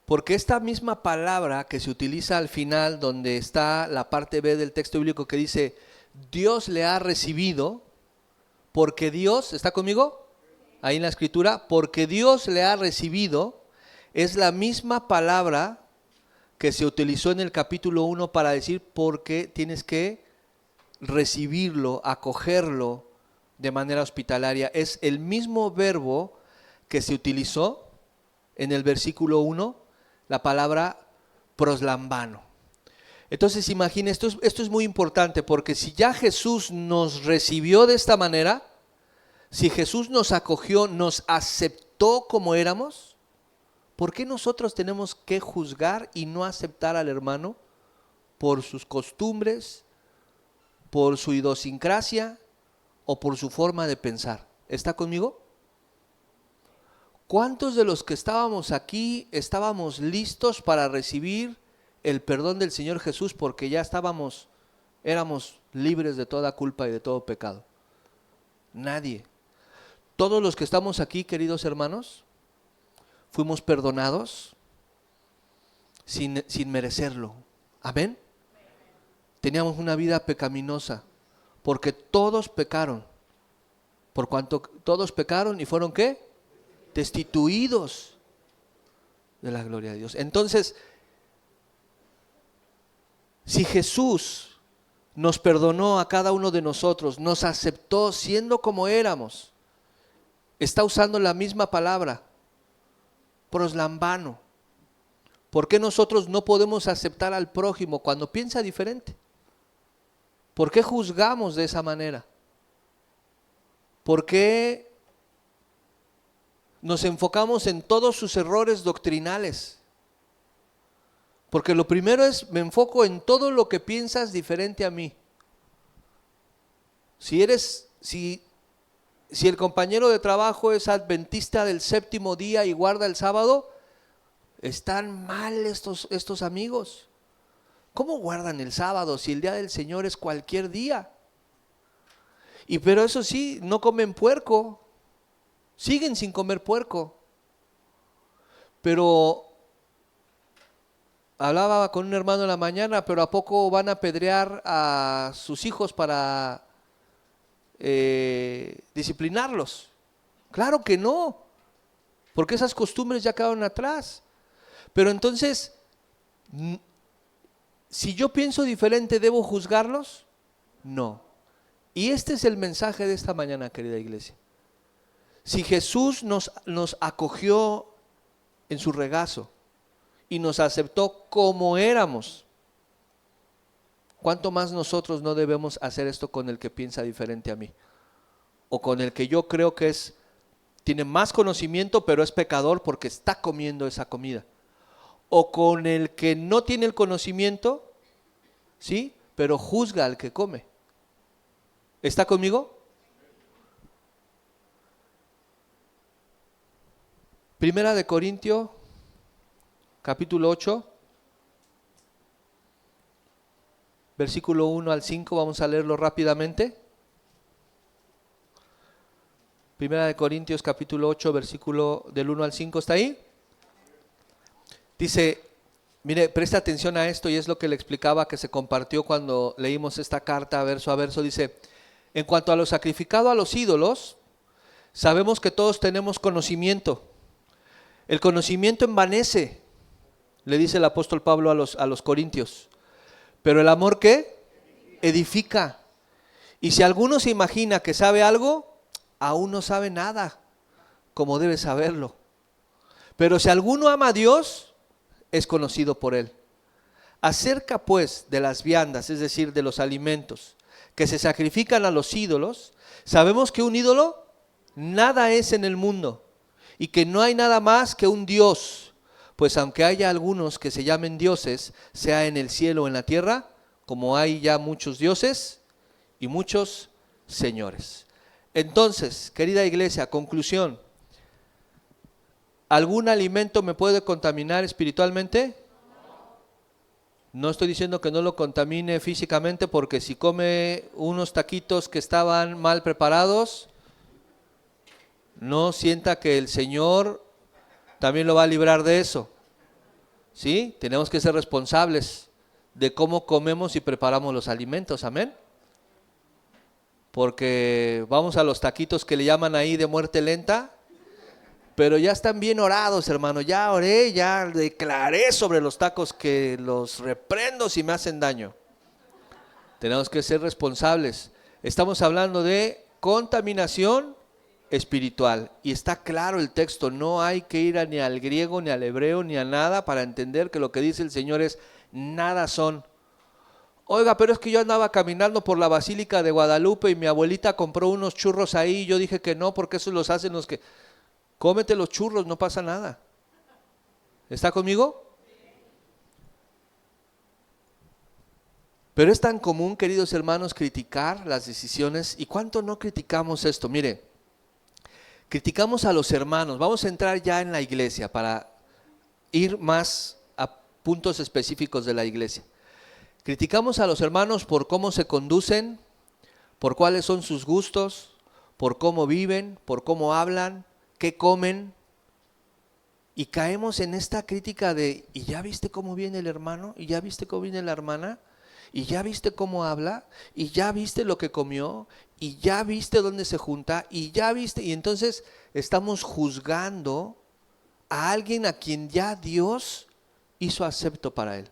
Porque esta misma palabra que se utiliza al final, donde está la parte B del texto bíblico que dice, Dios le ha recibido, porque Dios, ¿está conmigo? Ahí en la escritura, porque Dios le ha recibido, es la misma palabra que se utilizó en el capítulo 1 para decir porque tienes que recibirlo, acogerlo de manera hospitalaria. Es el mismo verbo que se utilizó en el versículo 1, la palabra proslambano. Entonces imagine, esto es muy importante, porque si ya Jesús nos recibió de esta manera, si Jesús nos acogió, nos aceptó como éramos, ¿por qué nosotros tenemos que juzgar y no aceptar al hermano por sus costumbres, por su idiosincrasia o por su forma de pensar? ¿Está conmigo? ¿Cuántos de los que estábamos aquí estábamos listos para recibir el perdón del Señor Jesús porque ya éramos libres de toda culpa y de todo pecado? Nadie. Todos los que estamos aquí, queridos hermanos, fuimos perdonados sin merecerlo. ¿Amén? Teníamos una vida pecaminosa porque todos pecaron. Por cuanto todos pecaron y fueron ¿qué? Destituidos de la gloria de Dios. Entonces, si Jesús nos perdonó a cada uno de nosotros, nos aceptó siendo como éramos, está usando la misma palabra, proslambano. ¿Por qué nosotros no podemos aceptar al prójimo cuando piensa diferente? ¿Por qué juzgamos de esa manera? ¿Por qué nos enfocamos en todos sus errores doctrinales? Porque lo primero es, me enfoco en todo lo que piensas diferente a mí. Si el compañero de trabajo es adventista del séptimo día y guarda el sábado, están mal estos amigos. ¿Cómo guardan el sábado si el día del Señor es cualquier día? Pero eso sí, no comen puerco, siguen sin comer puerco. Pero hablaba con un hermano en la mañana, pero ¿a poco van a apedrear a sus hijos para disciplinarlos? Claro que no, porque esas costumbres ya quedaron atrás. Pero entonces, si yo pienso diferente, ¿debo juzgarlos? No. Y este es el mensaje de esta mañana, querida iglesia. Si Jesús nos acogió en su regazo y nos aceptó como éramos, ¿cuánto más nosotros no debemos hacer esto con el que piensa diferente a mí? O con el que yo creo que tiene más conocimiento, pero es pecador porque está comiendo esa comida. O con el que no tiene el conocimiento, ¿sí? Pero juzga al que come. ¿Está conmigo? Primera de Corintios, capítulo 8, versículo 1 al 5, vamos a leerlo rápidamente. Primera de Corintios, capítulo 8, versículo del 1 al 5, ¿está ahí? Dice, mire, presta atención a esto y es lo que le explicaba que se compartió cuando leímos esta carta verso a verso. Dice, en cuanto a lo sacrificado a los ídolos, sabemos que todos tenemos conocimiento. El conocimiento envanece, le dice el apóstol Pablo a los corintios. Pero el amor, ¿qué? Edifica. Y si alguno se imagina que sabe algo, aún no sabe nada, como debe saberlo. Pero si alguno ama a Dios, es conocido por él. Acerca pues de las viandas, es decir, de los alimentos que se sacrifican a los ídolos, sabemos que un ídolo nada es en el mundo y que no hay nada más que un Dios, pues aunque haya algunos que se llamen dioses, sea en el cielo o en la tierra, como hay ya muchos dioses y muchos señores. Entonces, querida iglesia, conclusión, ¿algún alimento me puede contaminar espiritualmente? No estoy diciendo que no lo contamine físicamente, porque si come unos taquitos que estaban mal preparados, no sienta que el Señor también lo va a librar de eso. ¿Sí? Tenemos que ser responsables de cómo comemos y preparamos los alimentos, amén. Porque vamos a los taquitos que le llaman ahí de muerte lenta, pero ya están bien orados, hermano. Ya oré, ya declaré sobre los tacos que los reprendo si me hacen daño. Tenemos que ser responsables. Estamos hablando de contaminación espiritual y está claro el texto. No hay que ir ni al griego, ni al hebreo, ni a nada para entender que lo que dice el Señor es nada son. Oiga, pero es que yo andaba caminando por la Basílica de Guadalupe y mi abuelita compró unos churros ahí y yo dije que no, porque esos los hacen los que... Cómete los churros, no pasa nada. ¿Está conmigo? Pero es tan común, queridos hermanos, criticar las decisiones. ¿Y cuánto no criticamos esto? Mire, criticamos a los hermanos. Vamos a entrar ya en la iglesia para ir más a puntos específicos de la iglesia. Criticamos a los hermanos por cómo se conducen, por cuáles son sus gustos, por cómo viven, por cómo hablan, qué comen. Y caemos en esta crítica de, ¿y ya viste cómo viene el hermano? ¿Y ya viste cómo viene la hermana? ¿Y ya viste cómo habla? ¿Y ya viste lo que comió? ¿Y ya viste dónde se junta? ¿Y ya viste? Y entonces estamos juzgando a alguien a quien ya Dios hizo acepto para él.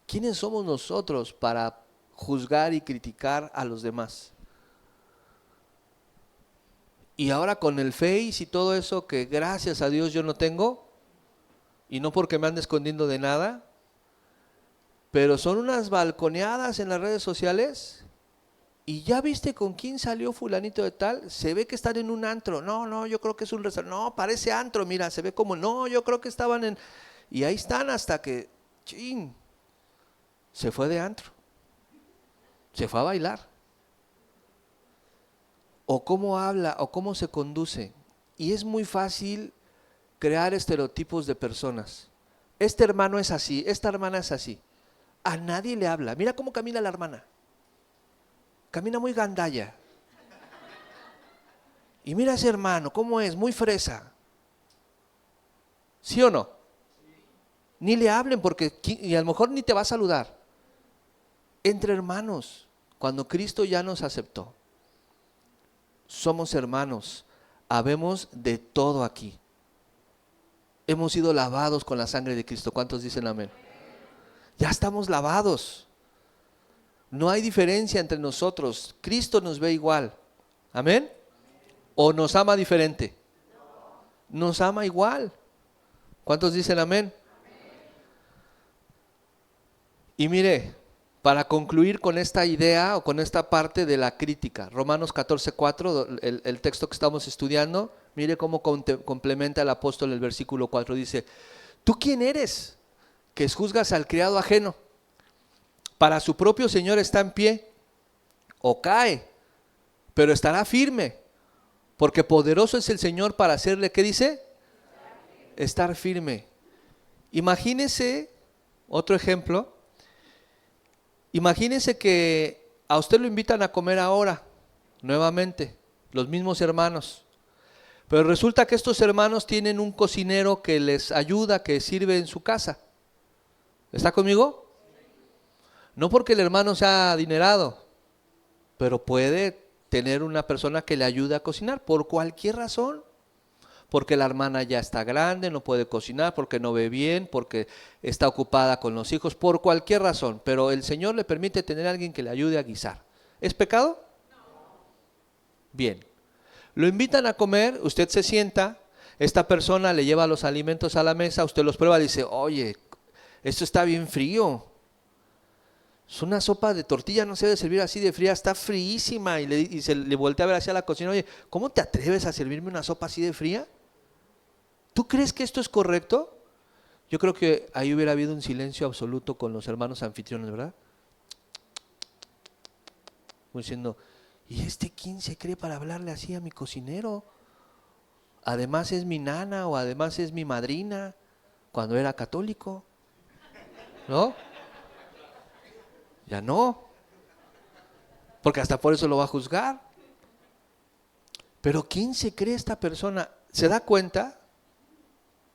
¿Quiénes somos nosotros para juzgar y criticar a los demás? Y ahora con el Face y todo eso que gracias a Dios yo no tengo, y no porque me ande escondiendo de nada, pero son unas balconeadas en las redes sociales. ¿Y ya viste con quién salió fulanito de tal? Se ve que están en un antro. No, yo creo que es un restaurante. No, parece antro, mira, se ve como, no, yo creo que estaban en... Y ahí están hasta que, chin, se fue de antro. Se fue a bailar. O cómo habla, o cómo se conduce. Y es muy fácil crear estereotipos de personas. Este hermano es así, esta hermana es así. A nadie le habla. Mira cómo camina la hermana. Camina muy gandalla. Y mira ese hermano, cómo es, muy fresa. ¿Sí o no? Ni le hablen porque y a lo mejor ni te va a saludar. Entre hermanos, cuando Cristo ya nos aceptó, somos hermanos, habemos de todo aquí. Hemos sido lavados con la sangre de Cristo. ¿Cuántos dicen amén? Ya estamos lavados. No hay diferencia entre nosotros. Cristo nos ve igual. ¿Amén? ¿O nos ama diferente? Nos ama igual. ¿Cuántos dicen amén? Y mire, para concluir con esta idea o con esta parte de la crítica, Romanos 14:4, el texto que estamos estudiando, mire cómo complementa el apóstol el versículo 4, dice, ¿tú quién eres que juzgas al criado ajeno? Para su propio Señor está en pie o cae, pero estará firme, porque poderoso es el Señor para hacerle, ¿qué dice? Estar firme. Imagínese, otro ejemplo, imagínese que a usted lo invitan a comer ahora, nuevamente, los mismos hermanos, pero resulta que estos hermanos tienen un cocinero que les ayuda, que sirve en su casa. ¿Está conmigo? No porque el hermano sea adinerado, pero puede tener una persona que le ayude a cocinar por cualquier razón. Porque la hermana ya está grande, no puede cocinar, porque no ve bien, porque está ocupada con los hijos, por cualquier razón. Pero el Señor le permite tener a alguien que le ayude a guisar. ¿Es pecado? No. Bien. Lo invitan a comer, usted se sienta, esta persona le lleva los alimentos a la mesa, usted los prueba y dice, oye, esto está bien frío. Es una sopa de tortilla, no se debe servir así de fría, está fríísima. Y se le voltea a ver hacia la cocina, oye, ¿cómo te atreves a servirme una sopa así de fría? ¿Tú crees que esto es correcto? Yo creo que ahí hubiera habido un silencio absoluto con los hermanos anfitriones, ¿verdad? Como diciendo, ¿y este quién se cree para hablarle así a mi cocinero? Además es mi nana o además es mi madrina cuando era católico, ¿no? Ya no, porque hasta por eso lo va a juzgar. Pero ¿quién se cree esta persona? ¿Se da cuenta?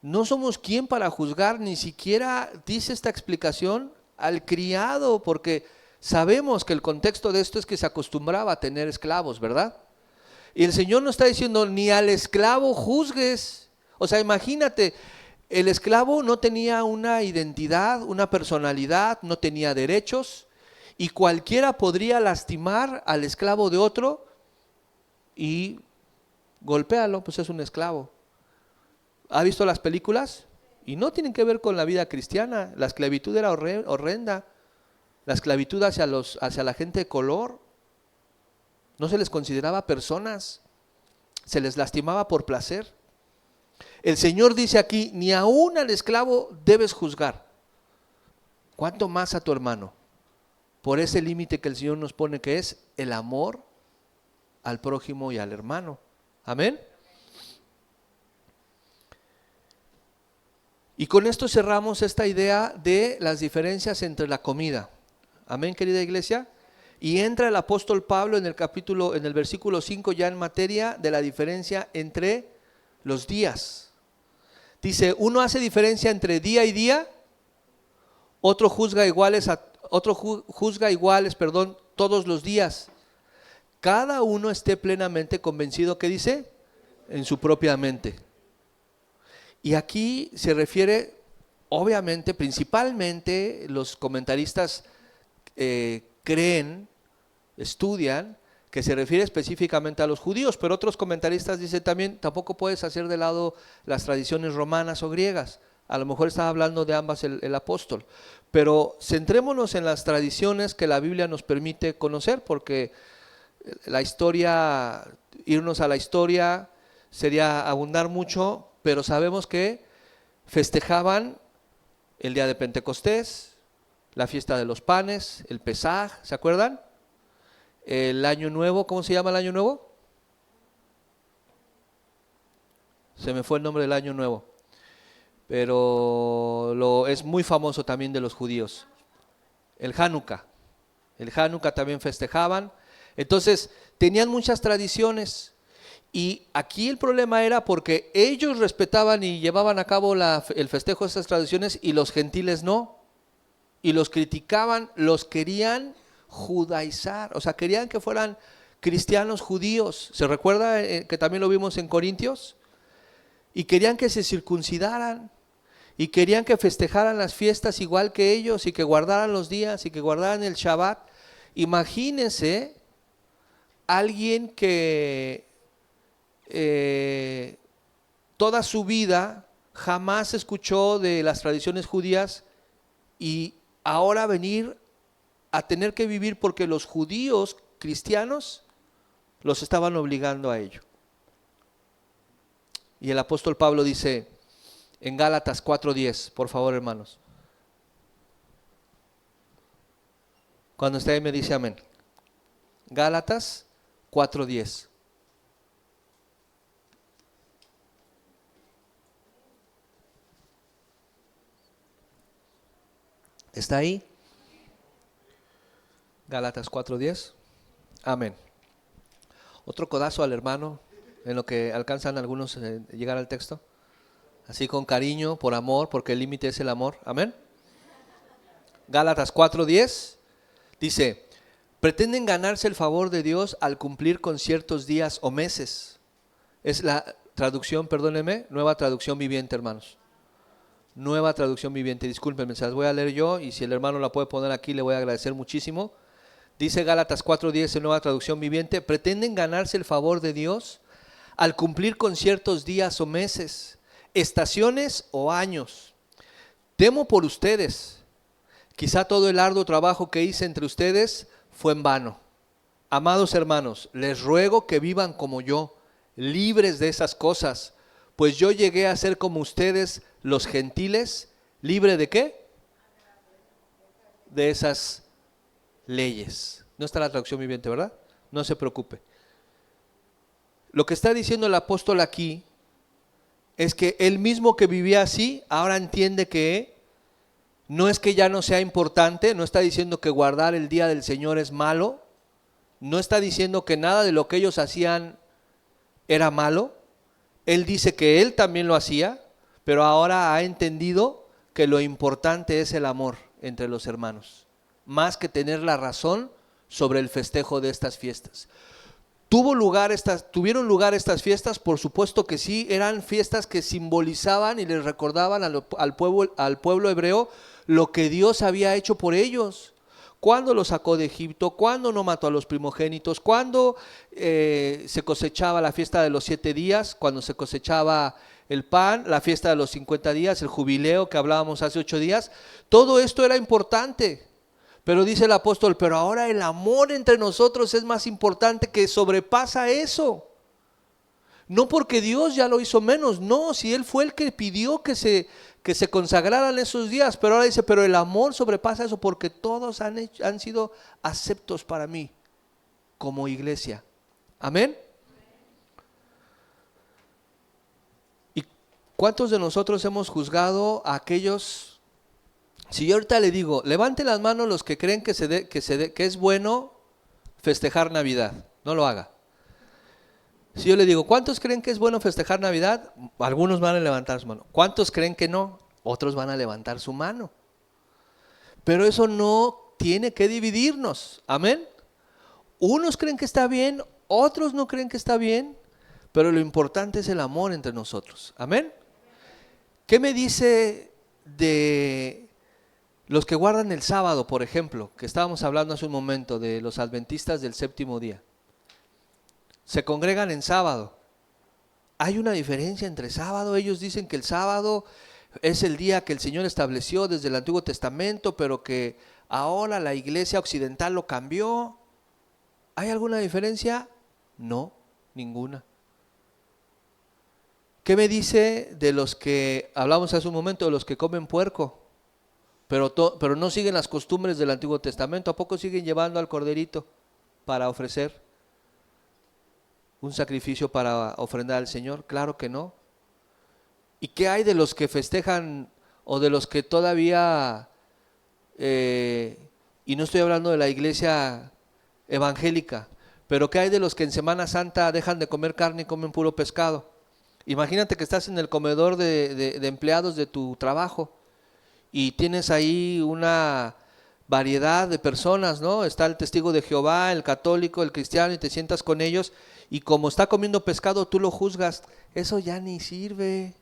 No somos quien para juzgar, ni siquiera dice esta explicación al criado, porque sabemos que el contexto de esto es que se acostumbraba a tener esclavos, ¿verdad? Y el Señor no está diciendo ni al esclavo juzgues. O sea, imagínate, el esclavo no tenía una identidad, una personalidad, no tenía derechos, y cualquiera podría lastimar al esclavo de otro y golpéalo, pues es un esclavo. ¿Ha visto las películas? Y no tienen que ver con la vida cristiana. La esclavitud era horrenda. La esclavitud hacia la gente de color. No se les consideraba personas. Se les lastimaba por placer. El Señor dice aquí, ni aún al esclavo debes juzgar. ¿Cuánto más a tu hermano? Por ese límite que el Señor nos pone, que es el amor al prójimo y al hermano. Amén. Y con esto cerramos esta idea de las diferencias entre la comida. Amén, querida iglesia. Y entra el apóstol Pablo en el versículo 5 ya en materia de la diferencia entre los días. Dice, uno hace diferencia entre día y día, otro juzga iguales todos los días. Cada uno esté plenamente convencido, ¿qué dice? En su propia mente. Y aquí se refiere, obviamente, principalmente los comentaristas creen, estudian, que se refiere específicamente a los judíos, pero otros comentaristas dicen también, tampoco puedes hacer de lado las tradiciones romanas o griegas. A lo mejor está hablando de ambas el apóstol. Pero centrémonos en las tradiciones que la Biblia nos permite conocer, porque la historia, irnos a la historia sería abundar mucho, pero sabemos que festejaban el día de Pentecostés, la fiesta de los panes, el Pesaj, ¿se acuerdan? El año nuevo, ¿cómo se llama el año nuevo? Se me fue el nombre del año nuevo, pero es muy famoso también de los judíos. El Hanukkah también festejaban. Entonces tenían muchas tradiciones. Y aquí el problema era porque ellos respetaban y llevaban a cabo el festejo de estas tradiciones y los gentiles no. Y los criticaban, los querían judaizar, o sea, querían que fueran cristianos judíos. ¿Se recuerda que también lo vimos en Corintios? Y querían que se circuncidaran y querían que festejaran las fiestas igual que ellos y que guardaran los días y que guardaran el Shabbat. Imagínense alguien que toda su vida jamás escuchó de las tradiciones judías y ahora venir a tener que vivir porque los judíos cristianos los estaban obligando a ello. Y el apóstol Pablo dice en Gálatas 4:10, por favor, hermanos. Cuando esté ahí me dice amén. Gálatas 4:10. ¿Está ahí? Gálatas 4:10. Amén. Otro codazo al hermano en lo que alcanzan algunos llegar al texto. Así con cariño, por amor, porque el límite es el amor. Amén. Gálatas 4:10 dice, pretenden ganarse el favor de Dios al cumplir con ciertos días o meses. Es la traducción, perdónenme, Nueva Traducción Viviente, hermanos. Nueva Traducción Viviente, discúlpenme, se las voy a leer yo y si el hermano la puede poner aquí le voy a agradecer muchísimo. Dice Gálatas 4:10 en Nueva Traducción Viviente, pretenden ganarse el favor de Dios al cumplir con ciertos días o meses, estaciones o años. Temo por ustedes, quizá todo el arduo trabajo que hice entre ustedes fue en vano. Amados hermanos, les ruego que vivan como yo, libres de esas cosas, pues yo llegué a ser como ustedes, los gentiles, ¿libre de qué? De esas leyes. No está la traducción viviente, ¿verdad? No se preocupe. Lo que está diciendo el apóstol aquí es que él mismo que vivía así, ahora entiende que no es que ya no sea importante, no está diciendo que guardar el día del Señor es malo, no está diciendo que nada de lo que ellos hacían era malo. Él dice que él también lo hacía, pero ahora ha entendido que lo importante es el amor entre los hermanos, más que tener la razón sobre el festejo de estas fiestas. ¿Tuvieron lugar estas fiestas? Por supuesto que sí, eran fiestas que simbolizaban y les recordaban al pueblo hebreo lo que Dios había hecho por ellos. Cuando los sacó de Egipto, cuando no mató a los primogénitos, cuando se cosechaba la fiesta de los 7 días, cuando se cosechaba el pan, la fiesta de los 50 días, el jubileo que hablábamos hace 8 días, todo esto era importante. Pero dice el apóstol, pero ahora el amor entre nosotros es más importante, que sobrepasa eso. No porque Dios ya lo hizo menos, no, si Él fue el que pidió que se consagraran esos días, pero ahora dice, pero el amor sobrepasa eso porque todos han sido aceptos para mí como iglesia. Amén. ¿Y cuántos de nosotros hemos juzgado a aquellos? Si yo ahorita le digo, levante las manos los que creen que es bueno festejar Navidad, no lo haga. Si yo le digo, ¿cuántos creen que es bueno festejar Navidad? Algunos van a levantar su mano. ¿Cuántos creen que no? Otros van a levantar su mano. Pero eso no tiene que dividirnos, amén. Unos creen que está bien, otros no creen que está bien, pero lo importante es el amor entre nosotros, amén. ¿Qué me dice de los que guardan el sábado, por ejemplo, que estábamos hablando hace un momento de los adventistas del séptimo día? Se congregan en sábado. Hay una diferencia entre sábado. Ellos dicen que el sábado es el día que el Señor estableció desde el Antiguo Testamento, pero que ahora la iglesia occidental lo cambió. ¿Hay alguna diferencia? No, ninguna. ¿Qué me dice de los que hablamos hace un momento, de los que comen puerco? Pero no siguen las costumbres del Antiguo Testamento. ¿A poco siguen llevando al corderito para ofrecer un sacrificio para ofrendar al Señor? Claro que no. ¿Y qué hay de los que festejan o de los que todavía, y no estoy hablando de la iglesia evangélica, pero qué hay de los que en Semana Santa dejan de comer carne y comen puro pescado? Imagínate que estás en el comedor de empleados de tu trabajo y tienes ahí una variedad de personas, ¿no? Está el testigo de Jehová, el católico, el cristiano, y te sientas con ellos y como está comiendo pescado tú lo juzgas. Eso ya ni sirve.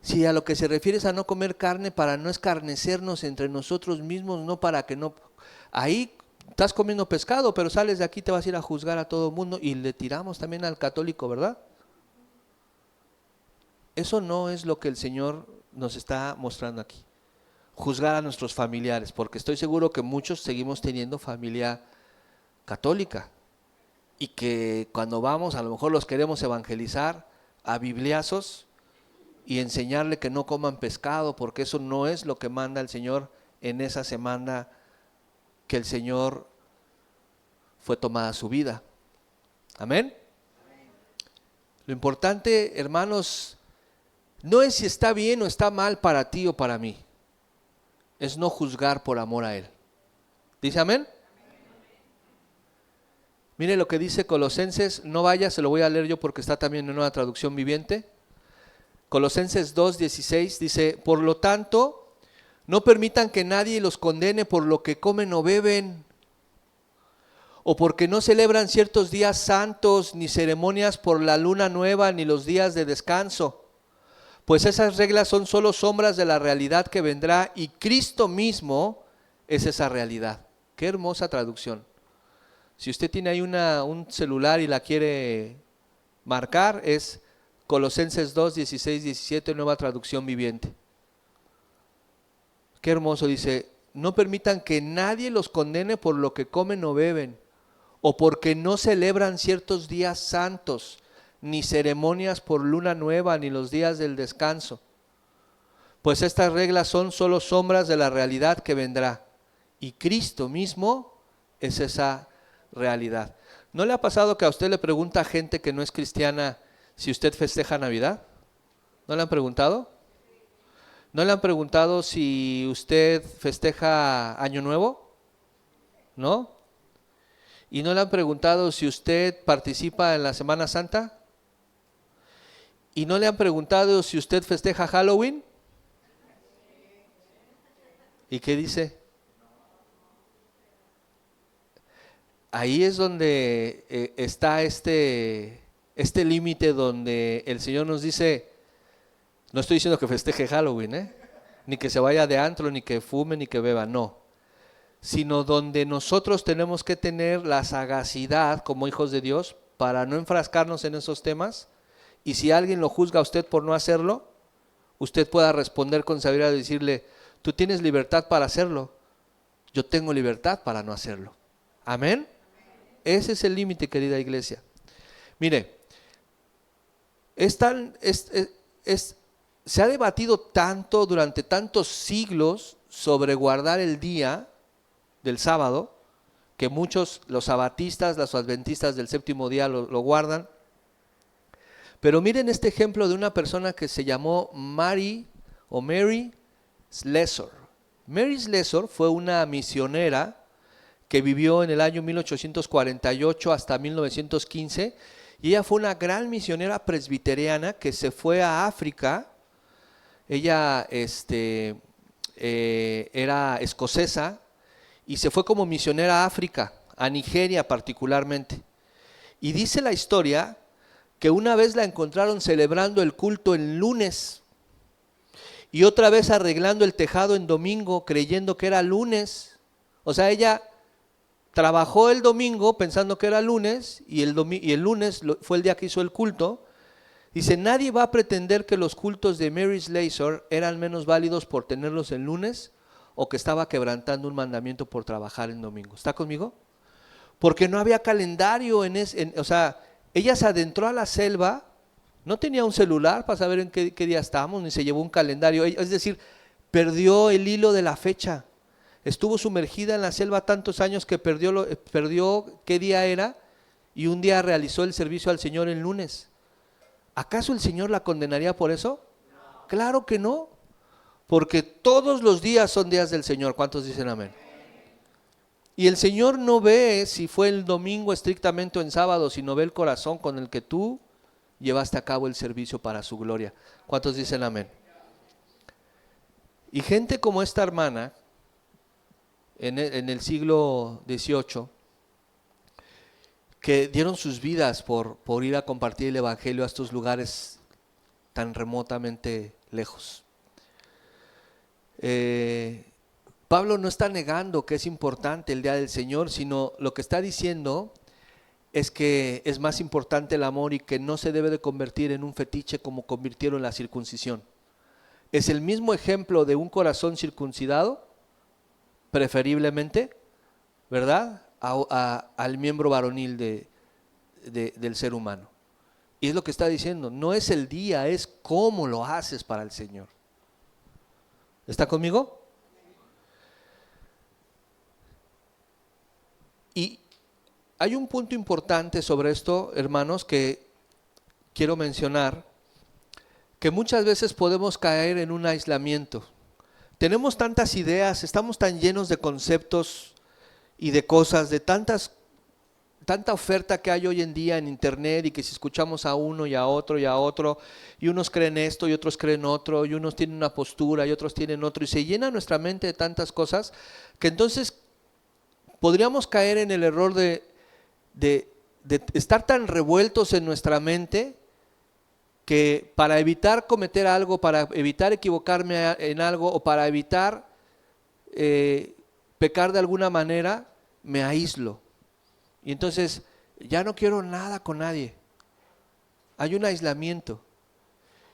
Si a lo que se refiere es a no comer carne para no escarnecernos entre nosotros mismos, no para que no... Ahí estás comiendo pescado, pero sales de aquí, te vas a ir a juzgar a todo el mundo y le tiramos también al católico, ¿verdad? Eso no es lo que el Señor nos está mostrando aquí. Juzgar a nuestros familiares, porque estoy seguro que muchos seguimos teniendo familia católica y que cuando vamos a lo mejor los queremos evangelizar a bibliazos y enseñarle que no coman pescado, porque eso no es lo que manda el Señor en esa semana que el Señor fue tomada su vida. Amén. Lo importante, hermanos, no es si está bien o está mal para ti o para mí. Es no juzgar por amor a Él. ¿Dice amén? Mire lo que dice Colosenses, no vaya, se lo voy a leer yo porque está también en una traducción viviente. Colosenses 2:16 dice, por lo tanto, no permitan que nadie los condene por lo que comen o beben, o porque no celebran ciertos días santos, ni ceremonias por la luna nueva, ni los días de descanso. Pues esas reglas son solo sombras de la realidad que vendrá y Cristo mismo es esa realidad. Qué hermosa traducción. Si usted tiene ahí un celular y la quiere marcar, es Colosenses 2, 16, 17, nueva traducción viviente. Qué hermoso, dice, no permitan que nadie los condene por lo que comen o beben, o porque no celebran ciertos días santos, ni ceremonias por luna nueva, ni los días del descanso. Pues estas reglas son solo sombras de la realidad que vendrá. Y Cristo mismo es esa realidad. ¿No le ha pasado que a usted le pregunta a gente que no es cristiana si usted festeja Navidad? ¿No le han preguntado? ¿No le han preguntado si usted festeja Año Nuevo? ¿No? ¿Y no le han preguntado si usted participa en la Semana Santa? ¿Y no le han preguntado si usted festeja Halloween? ¿Y qué dice? Ahí es donde está este límite donde el Señor nos dice, no estoy diciendo que festeje Halloween, ni que se vaya de antro, ni que fume, ni que beba, no. Sino donde nosotros tenemos que tener la sagacidad como hijos de Dios para no enfrascarnos en esos temas, y si alguien lo juzga a usted por no hacerlo, usted pueda responder con sabiduría y decirle, tú tienes libertad para hacerlo, yo tengo libertad para no hacerlo. Amén. Ese es el límite, querida iglesia. Mire, se ha debatido tanto durante tantos siglos sobre guardar el día del sábado, que muchos, los sabatistas, los adventistas del séptimo día lo guardan. Pero miren este ejemplo de una persona que se llamó Mary Slessor. Mary Slessor fue una misionera que vivió en el año 1848 hasta 1915, y ella fue una gran misionera presbiteriana que se fue a África. Ella era escocesa y se fue como misionera a África, a Nigeria particularmente. Y dice la historia que una vez la encontraron celebrando el culto en lunes y otra vez arreglando el tejado en domingo creyendo que era lunes. O sea, ella trabajó el domingo pensando que era lunes y el lunes fue el día que hizo el culto. Dice, nadie va a pretender que los cultos de Mary Slessor eran menos válidos por tenerlos el lunes o que estaba quebrantando un mandamiento por trabajar en domingo. ¿Está conmigo? Porque no había calendario o sea, ella se adentró a la selva, no tenía un celular para saber en qué día estábamos, ni se llevó un calendario. Es decir, perdió el hilo de la fecha. Estuvo sumergida en la selva tantos años que perdió qué día era, y un día realizó el servicio al Señor el lunes. ¿Acaso el Señor la condenaría por eso? No. Claro que no, porque todos los días son días del Señor. ¿Cuántos dicen amén? Y el Señor no ve si fue el domingo estrictamente o en sábado, sino ve el corazón con el que tú llevaste a cabo el servicio para su gloria. ¿Cuántos dicen amén? Y gente como esta hermana, en el siglo XVIII, que dieron sus vidas por ir a compartir el evangelio a estos lugares tan remotamente lejos. Pablo no está negando que es importante el día del Señor, sino lo que está diciendo es que es más importante el amor y que no se debe de convertir en un fetiche como convirtieron la circuncisión. Es el mismo ejemplo de un corazón circuncidado, preferiblemente, ¿verdad?, al miembro varonil del ser humano. Y es lo que está diciendo, no es el día, es cómo lo haces para el Señor. ¿Está conmigo? Y hay un punto importante sobre esto, hermanos, que quiero mencionar, que muchas veces podemos caer en un aislamiento. Tenemos tantas ideas, estamos tan llenos de conceptos y de cosas, de tanta oferta que hay hoy en día en internet, y que si escuchamos a uno y a otro, y unos creen esto y otros creen otro, y unos tienen una postura y otros tienen otro, y se llena nuestra mente de tantas cosas, que entonces podríamos caer en el error de estar tan revueltos en nuestra mente que para evitar cometer algo, para evitar equivocarme en algo, o para evitar pecar de alguna manera, me aíslo. Y entonces ya no quiero nada con nadie. Hay un aislamiento.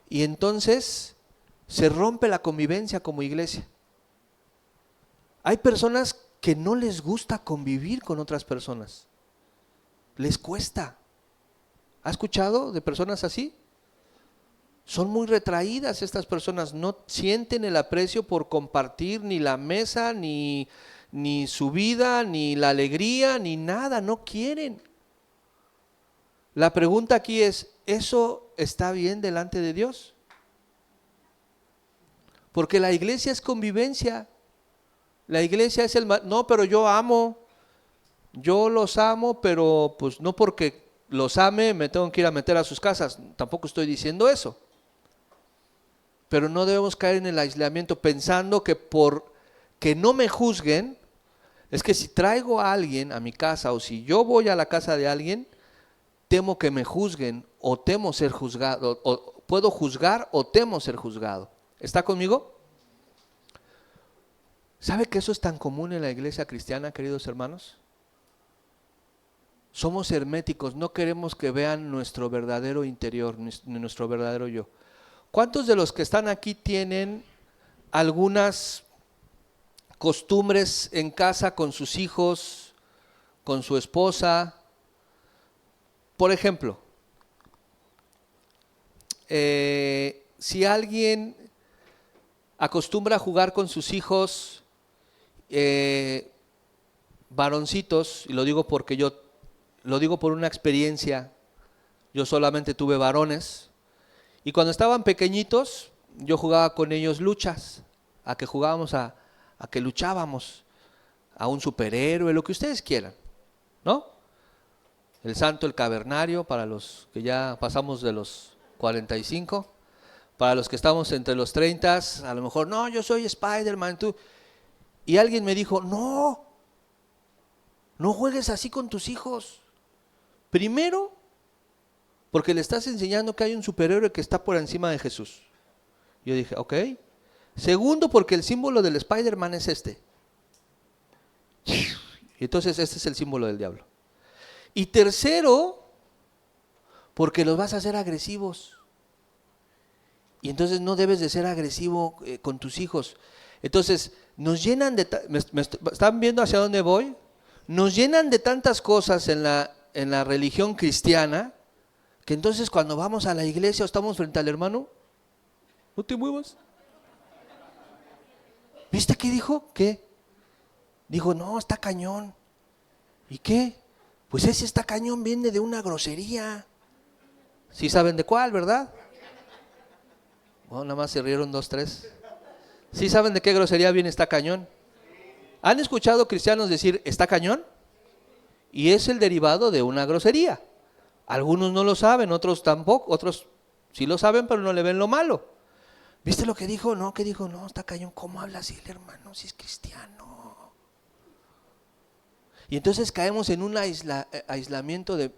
Y entonces se rompe la convivencia como iglesia. Hay personas que no les gusta convivir con otras personas. Les cuesta. ¿Ha escuchado de personas así? Son muy retraídas estas personas, no sienten el aprecio por compartir ni la mesa, ni su vida, ni la alegría, ni nada, no quieren. La pregunta aquí es, ¿eso está bien delante de Dios? Porque la iglesia es convivencia. La iglesia es no, pero yo amo. Yo los amo, pero pues no porque los ame me tengo que ir a meter a sus casas. Tampoco estoy diciendo eso. Pero no debemos caer en el aislamiento pensando que por que no me juzguen, es que si traigo a alguien a mi casa o si yo voy a la casa de alguien, temo que me juzguen o temo ser juzgado, o puedo juzgar o temo ser juzgado. ¿Está conmigo? ¿Sabe que eso es tan común en la iglesia cristiana, queridos hermanos? Somos herméticos, no queremos que vean nuestro verdadero interior, nuestro verdadero yo. ¿Cuántos de los que están aquí tienen algunas costumbres en casa con sus hijos, con su esposa? Por ejemplo, si alguien acostumbra a jugar con sus hijos varoncitos, y lo digo porque yo lo digo por una experiencia, yo solamente tuve varones, y cuando estaban pequeñitos, yo jugaba con ellos luchas, a que jugábamos a que luchábamos, a un superhéroe, lo que ustedes quieran, ¿no? El santo, el cavernario, para los que ya pasamos de los 45, para los que estamos entre los 30, a lo mejor, no, yo soy Spider-Man, tú. Y alguien me dijo, no juegues así con tus hijos. Primero, porque le estás enseñando que hay un superhéroe que está por encima de Jesús. Yo dije, ok. Segundo, porque el símbolo del Spider-Man es este. Y entonces este es el símbolo del diablo. Y tercero, porque los vas a hacer agresivos. Y entonces no debes de ser agresivo con tus hijos. Entonces nos llenan de... ¿Están viendo hacia dónde voy? Nos llenan de tantas cosas en la religión cristiana, que entonces cuando vamos a la iglesia o estamos frente al hermano, no te muevas. ¿Viste qué dijo? ¿Qué? Dijo, no, está cañón. ¿Y qué? Pues ese está cañón viene de una grosería. ¿Sí saben de cuál, verdad? Bueno, nada más se rieron 2, 3. ¿Sí saben de qué grosería viene está cañón? ¿Han escuchado cristianos decir está cañón? Y es el derivado de una grosería. Algunos no lo saben, otros tampoco, otros sí lo saben, pero no le ven lo malo. ¿Viste lo que dijo? No, ¿qué dijo? No, está cañón. ¿Cómo habla así el hermano si es cristiano? Y entonces caemos en un aislamiento de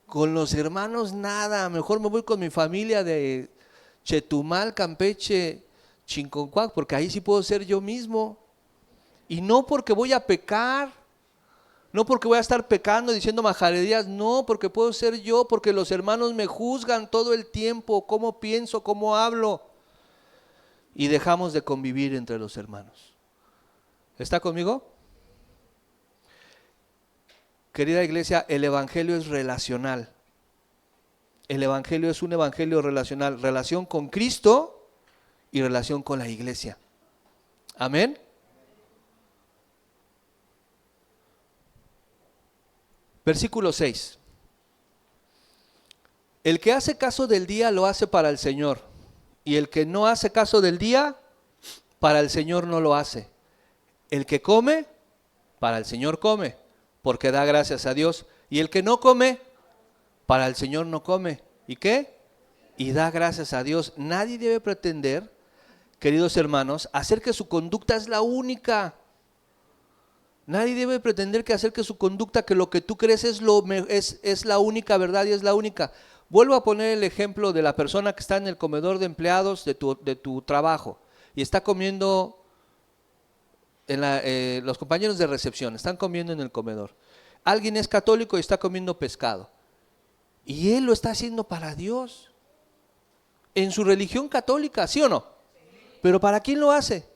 con los hermanos nada, mejor me voy con mi familia de Chetumal, Campeche, Chinconcuac, porque ahí sí puedo ser yo mismo. Y no porque voy a pecar, no porque voy a estar pecando diciendo majaderías, no, porque puedo ser yo, porque los hermanos me juzgan todo el tiempo, cómo pienso, cómo hablo. Y dejamos de convivir entre los hermanos. ¿Está conmigo? Querida iglesia, el evangelio es relacional. El evangelio es un evangelio relacional, relación con Cristo y relación con la iglesia. Amén. Versículo 6. El que hace caso del día lo hace para el Señor, y el que no hace caso del día, para el Señor no lo hace. El que come, para el Señor come, porque da gracias a Dios. Y el que no come, para el Señor no come. ¿Y qué? Y da gracias a Dios. Nadie debe pretender, queridos hermanos, hacer que su conducta es la única. Nadie debe pretender que hacer que su conducta, que lo que tú crees es la única verdad y es la única. Vuelvo a poner el ejemplo de la persona que está en el comedor de empleados de tu trabajo y está comiendo, los compañeros de recepción están comiendo en el comedor. Alguien es católico y está comiendo pescado. Y él lo está haciendo para Dios. En su religión católica, ¿sí o no? Pero ¿para quién lo hace?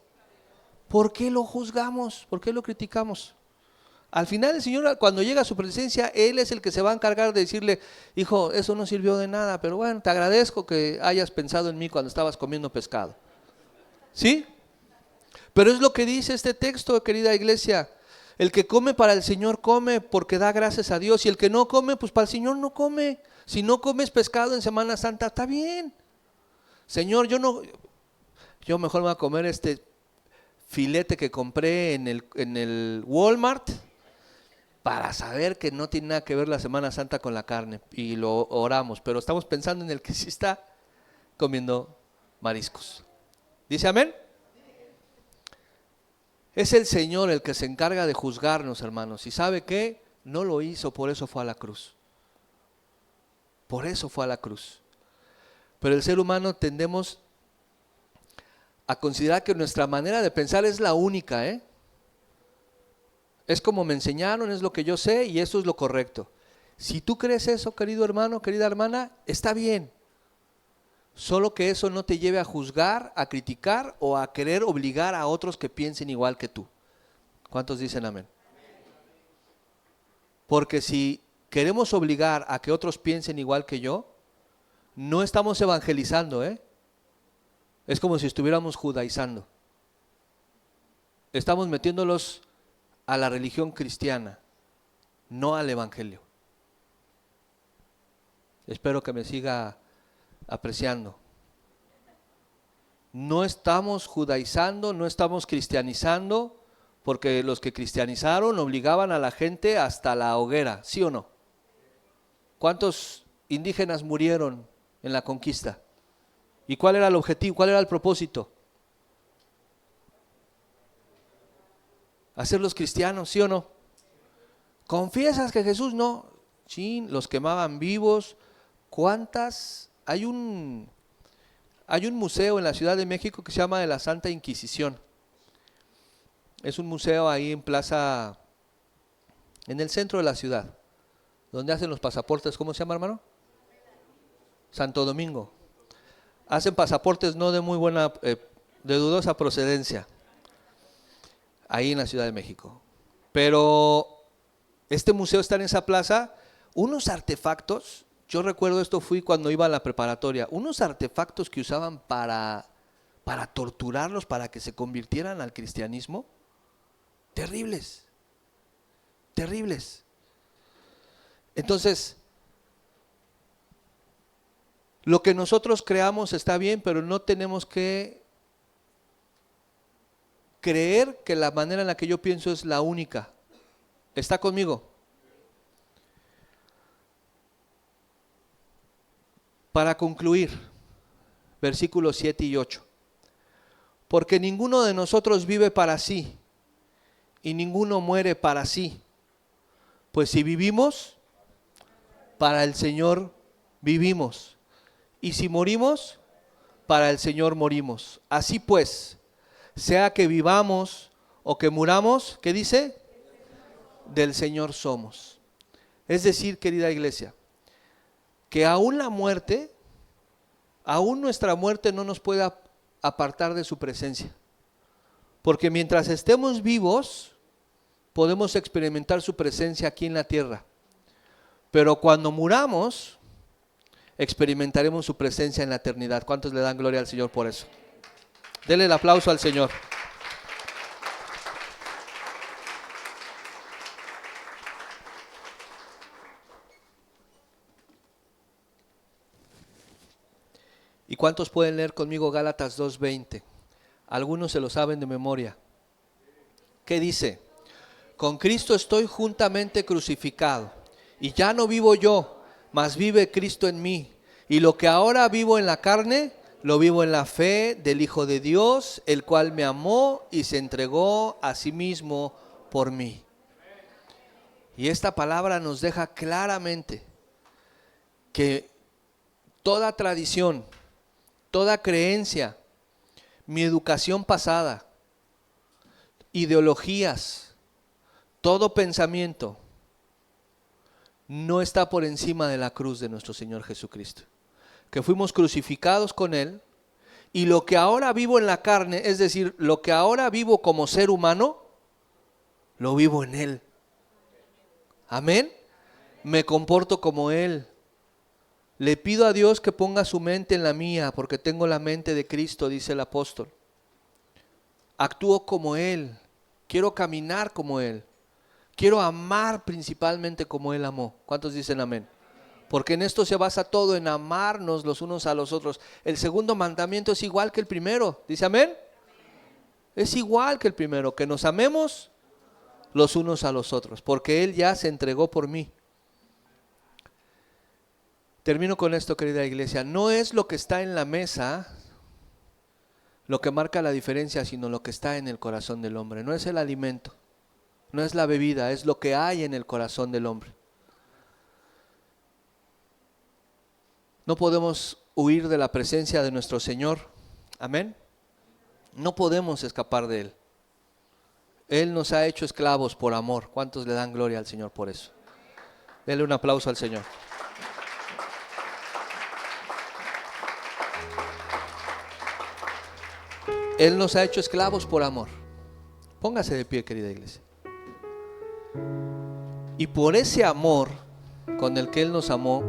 ¿Por qué lo juzgamos? ¿Por qué lo criticamos? Al final el Señor, cuando llega a su presencia, Él es el que se va a encargar de decirle, hijo, eso no sirvió de nada, pero bueno, te agradezco que hayas pensado en mí cuando estabas comiendo pescado. ¿Sí? Pero es lo que dice este texto, querida iglesia. El que come para el Señor come porque da gracias a Dios, y el que no come, pues para el Señor no come. Si no comes pescado en Semana Santa, está bien. Señor, yo mejor me voy a comer este filete que compré en el Walmart para saber que no tiene nada que ver la Semana Santa con la carne y lo oramos, pero estamos pensando en el que sí está comiendo mariscos. ¿Dice amén? Es el Señor el que se encarga de juzgarnos, hermanos, y ¿sabe qué? No lo hizo, por eso fue a la cruz. Por eso fue a la cruz. Pero el ser humano tendemos a considerar que nuestra manera de pensar es la única, ¿eh? Es como me enseñaron, es lo que yo sé y eso es lo correcto. Si tú crees eso, querido hermano, querida hermana, está bien. Solo que eso no te lleve a juzgar, a criticar o a querer obligar a otros que piensen igual que tú. ¿Cuántos dicen amén? Porque si queremos obligar a que otros piensen igual que yo, no estamos evangelizando, ¿eh? Es como si estuviéramos judaizando. Estamos metiéndolos a la religión cristiana, no al evangelio. Espero que me siga apreciando. No estamos judaizando, no estamos cristianizando, porque los que cristianizaron obligaban a la gente hasta la hoguera, ¿sí o no? ¿Cuántos indígenas murieron en la conquista? ¿Y cuál era el objetivo? ¿Cuál era el propósito? Hacerlos cristianos, ¿sí o no? ¿Confiesas que Jesús no? Sí, los quemaban vivos. ¿Cuántas? Hay un museo en la Ciudad de México que se llama de la Santa Inquisición. Es un museo ahí en plaza, en el centro de la ciudad, donde hacen los pasaportes. ¿Cómo se llama, hermano? Santo Domingo. Hacen pasaportes no de muy buena, de dudosa procedencia, ahí en la Ciudad de México. Pero este museo está en esa plaza, unos artefactos, yo recuerdo esto, fui cuando iba a la preparatoria, unos artefactos que usaban para torturarlos, para que se convirtieran al cristianismo, terribles, terribles. Entonces, lo que nosotros creamos está bien, pero no tenemos que creer que la manera en la que yo pienso es la única. ¿Está conmigo? Para concluir, versículos 7 y 8. Porque ninguno de nosotros vive para sí, y ninguno muere para sí. Pues si vivimos, para el Señor vivimos. Y si morimos, para el Señor morimos. Así pues, sea que vivamos o que muramos, ¿qué dice? Del Señor somos. Es decir, querida iglesia, que aún la muerte, aún nuestra muerte no nos puede apartar de su presencia. Porque mientras estemos vivos, podemos experimentar su presencia aquí en la tierra. Pero cuando muramos, experimentaremos su presencia en la eternidad. ¿Cuántos le dan gloria al Señor por eso? Denle el aplauso al Señor. ¿Y cuántos pueden leer conmigo Gálatas 2:20? Algunos se lo saben de memoria. ¿Qué dice? Con Cristo estoy juntamente crucificado, y ya no vivo yo, mas vive Cristo en mí. Y lo que ahora vivo en la carne, lo vivo en la fe del Hijo de Dios, el cual me amó y se entregó a sí mismo por mí. Y esta palabra nos deja claramente que toda tradición, toda creencia, mi educación pasada, ideologías, todo pensamiento, no está por encima de la cruz de nuestro Señor Jesucristo. Que fuimos crucificados con Él, y lo que ahora vivo en la carne, es decir, lo que ahora vivo como ser humano, lo vivo en Él. Amén. Me comporto como Él. Le pido a Dios que ponga su mente en la mía, porque tengo la mente de Cristo, dice el apóstol. Actúo como Él. Quiero caminar como Él. Quiero amar principalmente como Él amó. ¿Cuántos dicen amén? Porque en esto se basa todo, en amarnos los unos a los otros. El segundo mandamiento es igual que el primero. ¿Dice amén? Es igual que el primero, que nos amemos los unos a los otros, porque Él ya se entregó por mí. Termino con esto, querida iglesia. No es lo que está en la mesa lo que marca la diferencia, sino lo que está en el corazón del hombre. No es el alimento, no es la bebida, es lo que hay en el corazón del hombre. No podemos huir de la presencia de nuestro Señor. Amén. No podemos escapar de Él. Él nos ha hecho esclavos por amor. ¿Cuántos le dan gloria al Señor por eso? Denle un aplauso al Señor. Él nos ha hecho esclavos por amor. Póngase de pie, querida iglesia. Y por ese amor con el que Él nos amó,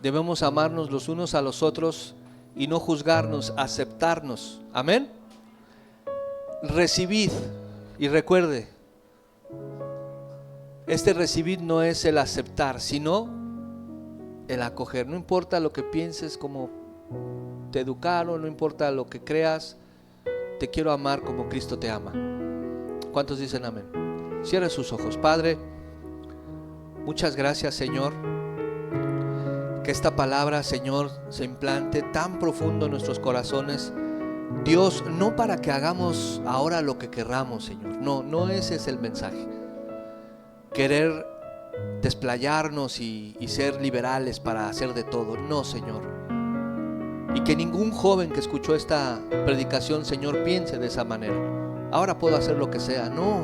debemos amarnos los unos a los otros y no juzgarnos, aceptarnos. Amén. Recibid, y recuerde, este recibir no es el aceptar, sino el acoger. No importa lo que pienses, cómo te educaron, no importa lo que creas, te quiero amar como Cristo te ama. ¿Cuántos dicen amén? Cierre sus ojos. Padre, muchas gracias, Señor, que esta palabra, Señor, se implante tan profundo en nuestros corazones. Dios, no para que hagamos ahora lo que querramos, Señor. No ese es el mensaje. Querer desplayarnos y ser liberales para hacer de todo. No, Señor. Y que ningún joven que escuchó esta predicación, Señor, piense de esa manera. Ahora puedo hacer lo que sea. No.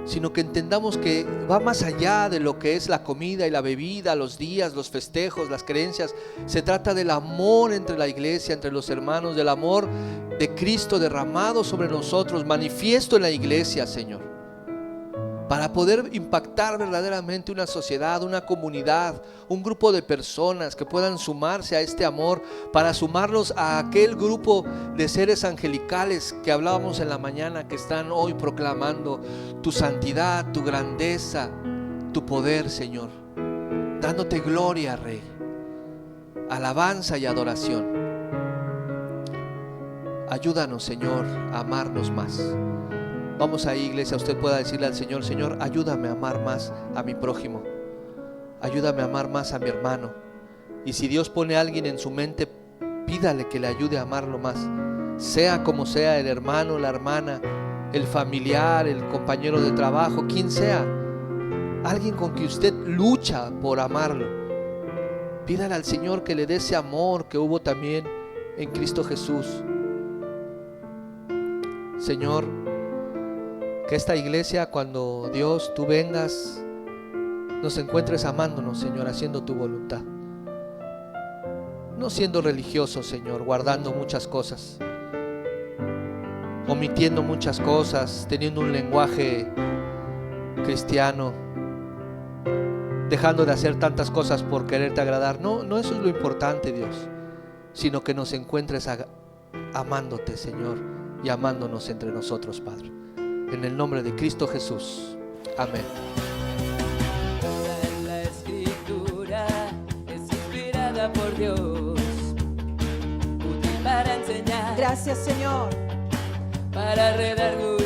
Sino que entendamos que va más allá de lo que es la comida y la bebida, los días, los festejos, las creencias. Se trata del amor entre la iglesia, entre los hermanos, del amor de Cristo derramado sobre nosotros, manifiesto en la iglesia, Señor, para poder impactar verdaderamente una sociedad, una comunidad, un grupo de personas que puedan sumarse a este amor, para sumarnos a aquel grupo de seres angelicales que hablábamos en la mañana, que están hoy proclamando tu santidad, tu grandeza, tu poder, Señor, dándote gloria, Rey, alabanza y adoración. Ayúdanos, Señor, a amarnos más. Vamos ahí, iglesia, usted pueda decirle al Señor: Señor, ayúdame a amar más a mi prójimo, ayúdame a amar más a mi hermano. Y si Dios pone a alguien en su mente, pídale que le ayude a amarlo más, sea como sea, el hermano, la hermana, el familiar, el compañero de trabajo, quien sea, alguien con que usted lucha por amarlo. Pídale al Señor que le dé ese amor que hubo también en Cristo Jesús. Señor, que esta iglesia, cuando Dios, tú vengas, nos encuentres amándonos, Señor, haciendo tu voluntad. No siendo religiosos, Señor, guardando muchas cosas, omitiendo muchas cosas, teniendo un lenguaje cristiano, dejando de hacer tantas cosas por quererte agradar. No eso es lo importante, Dios, sino que nos encuentres amándote, Señor, y amándonos entre nosotros, Padre. En el nombre de Cristo Jesús. Amén. Toda la escritura es inspirada por Dios, útil para enseñar, Gracias, Señor. para redarguir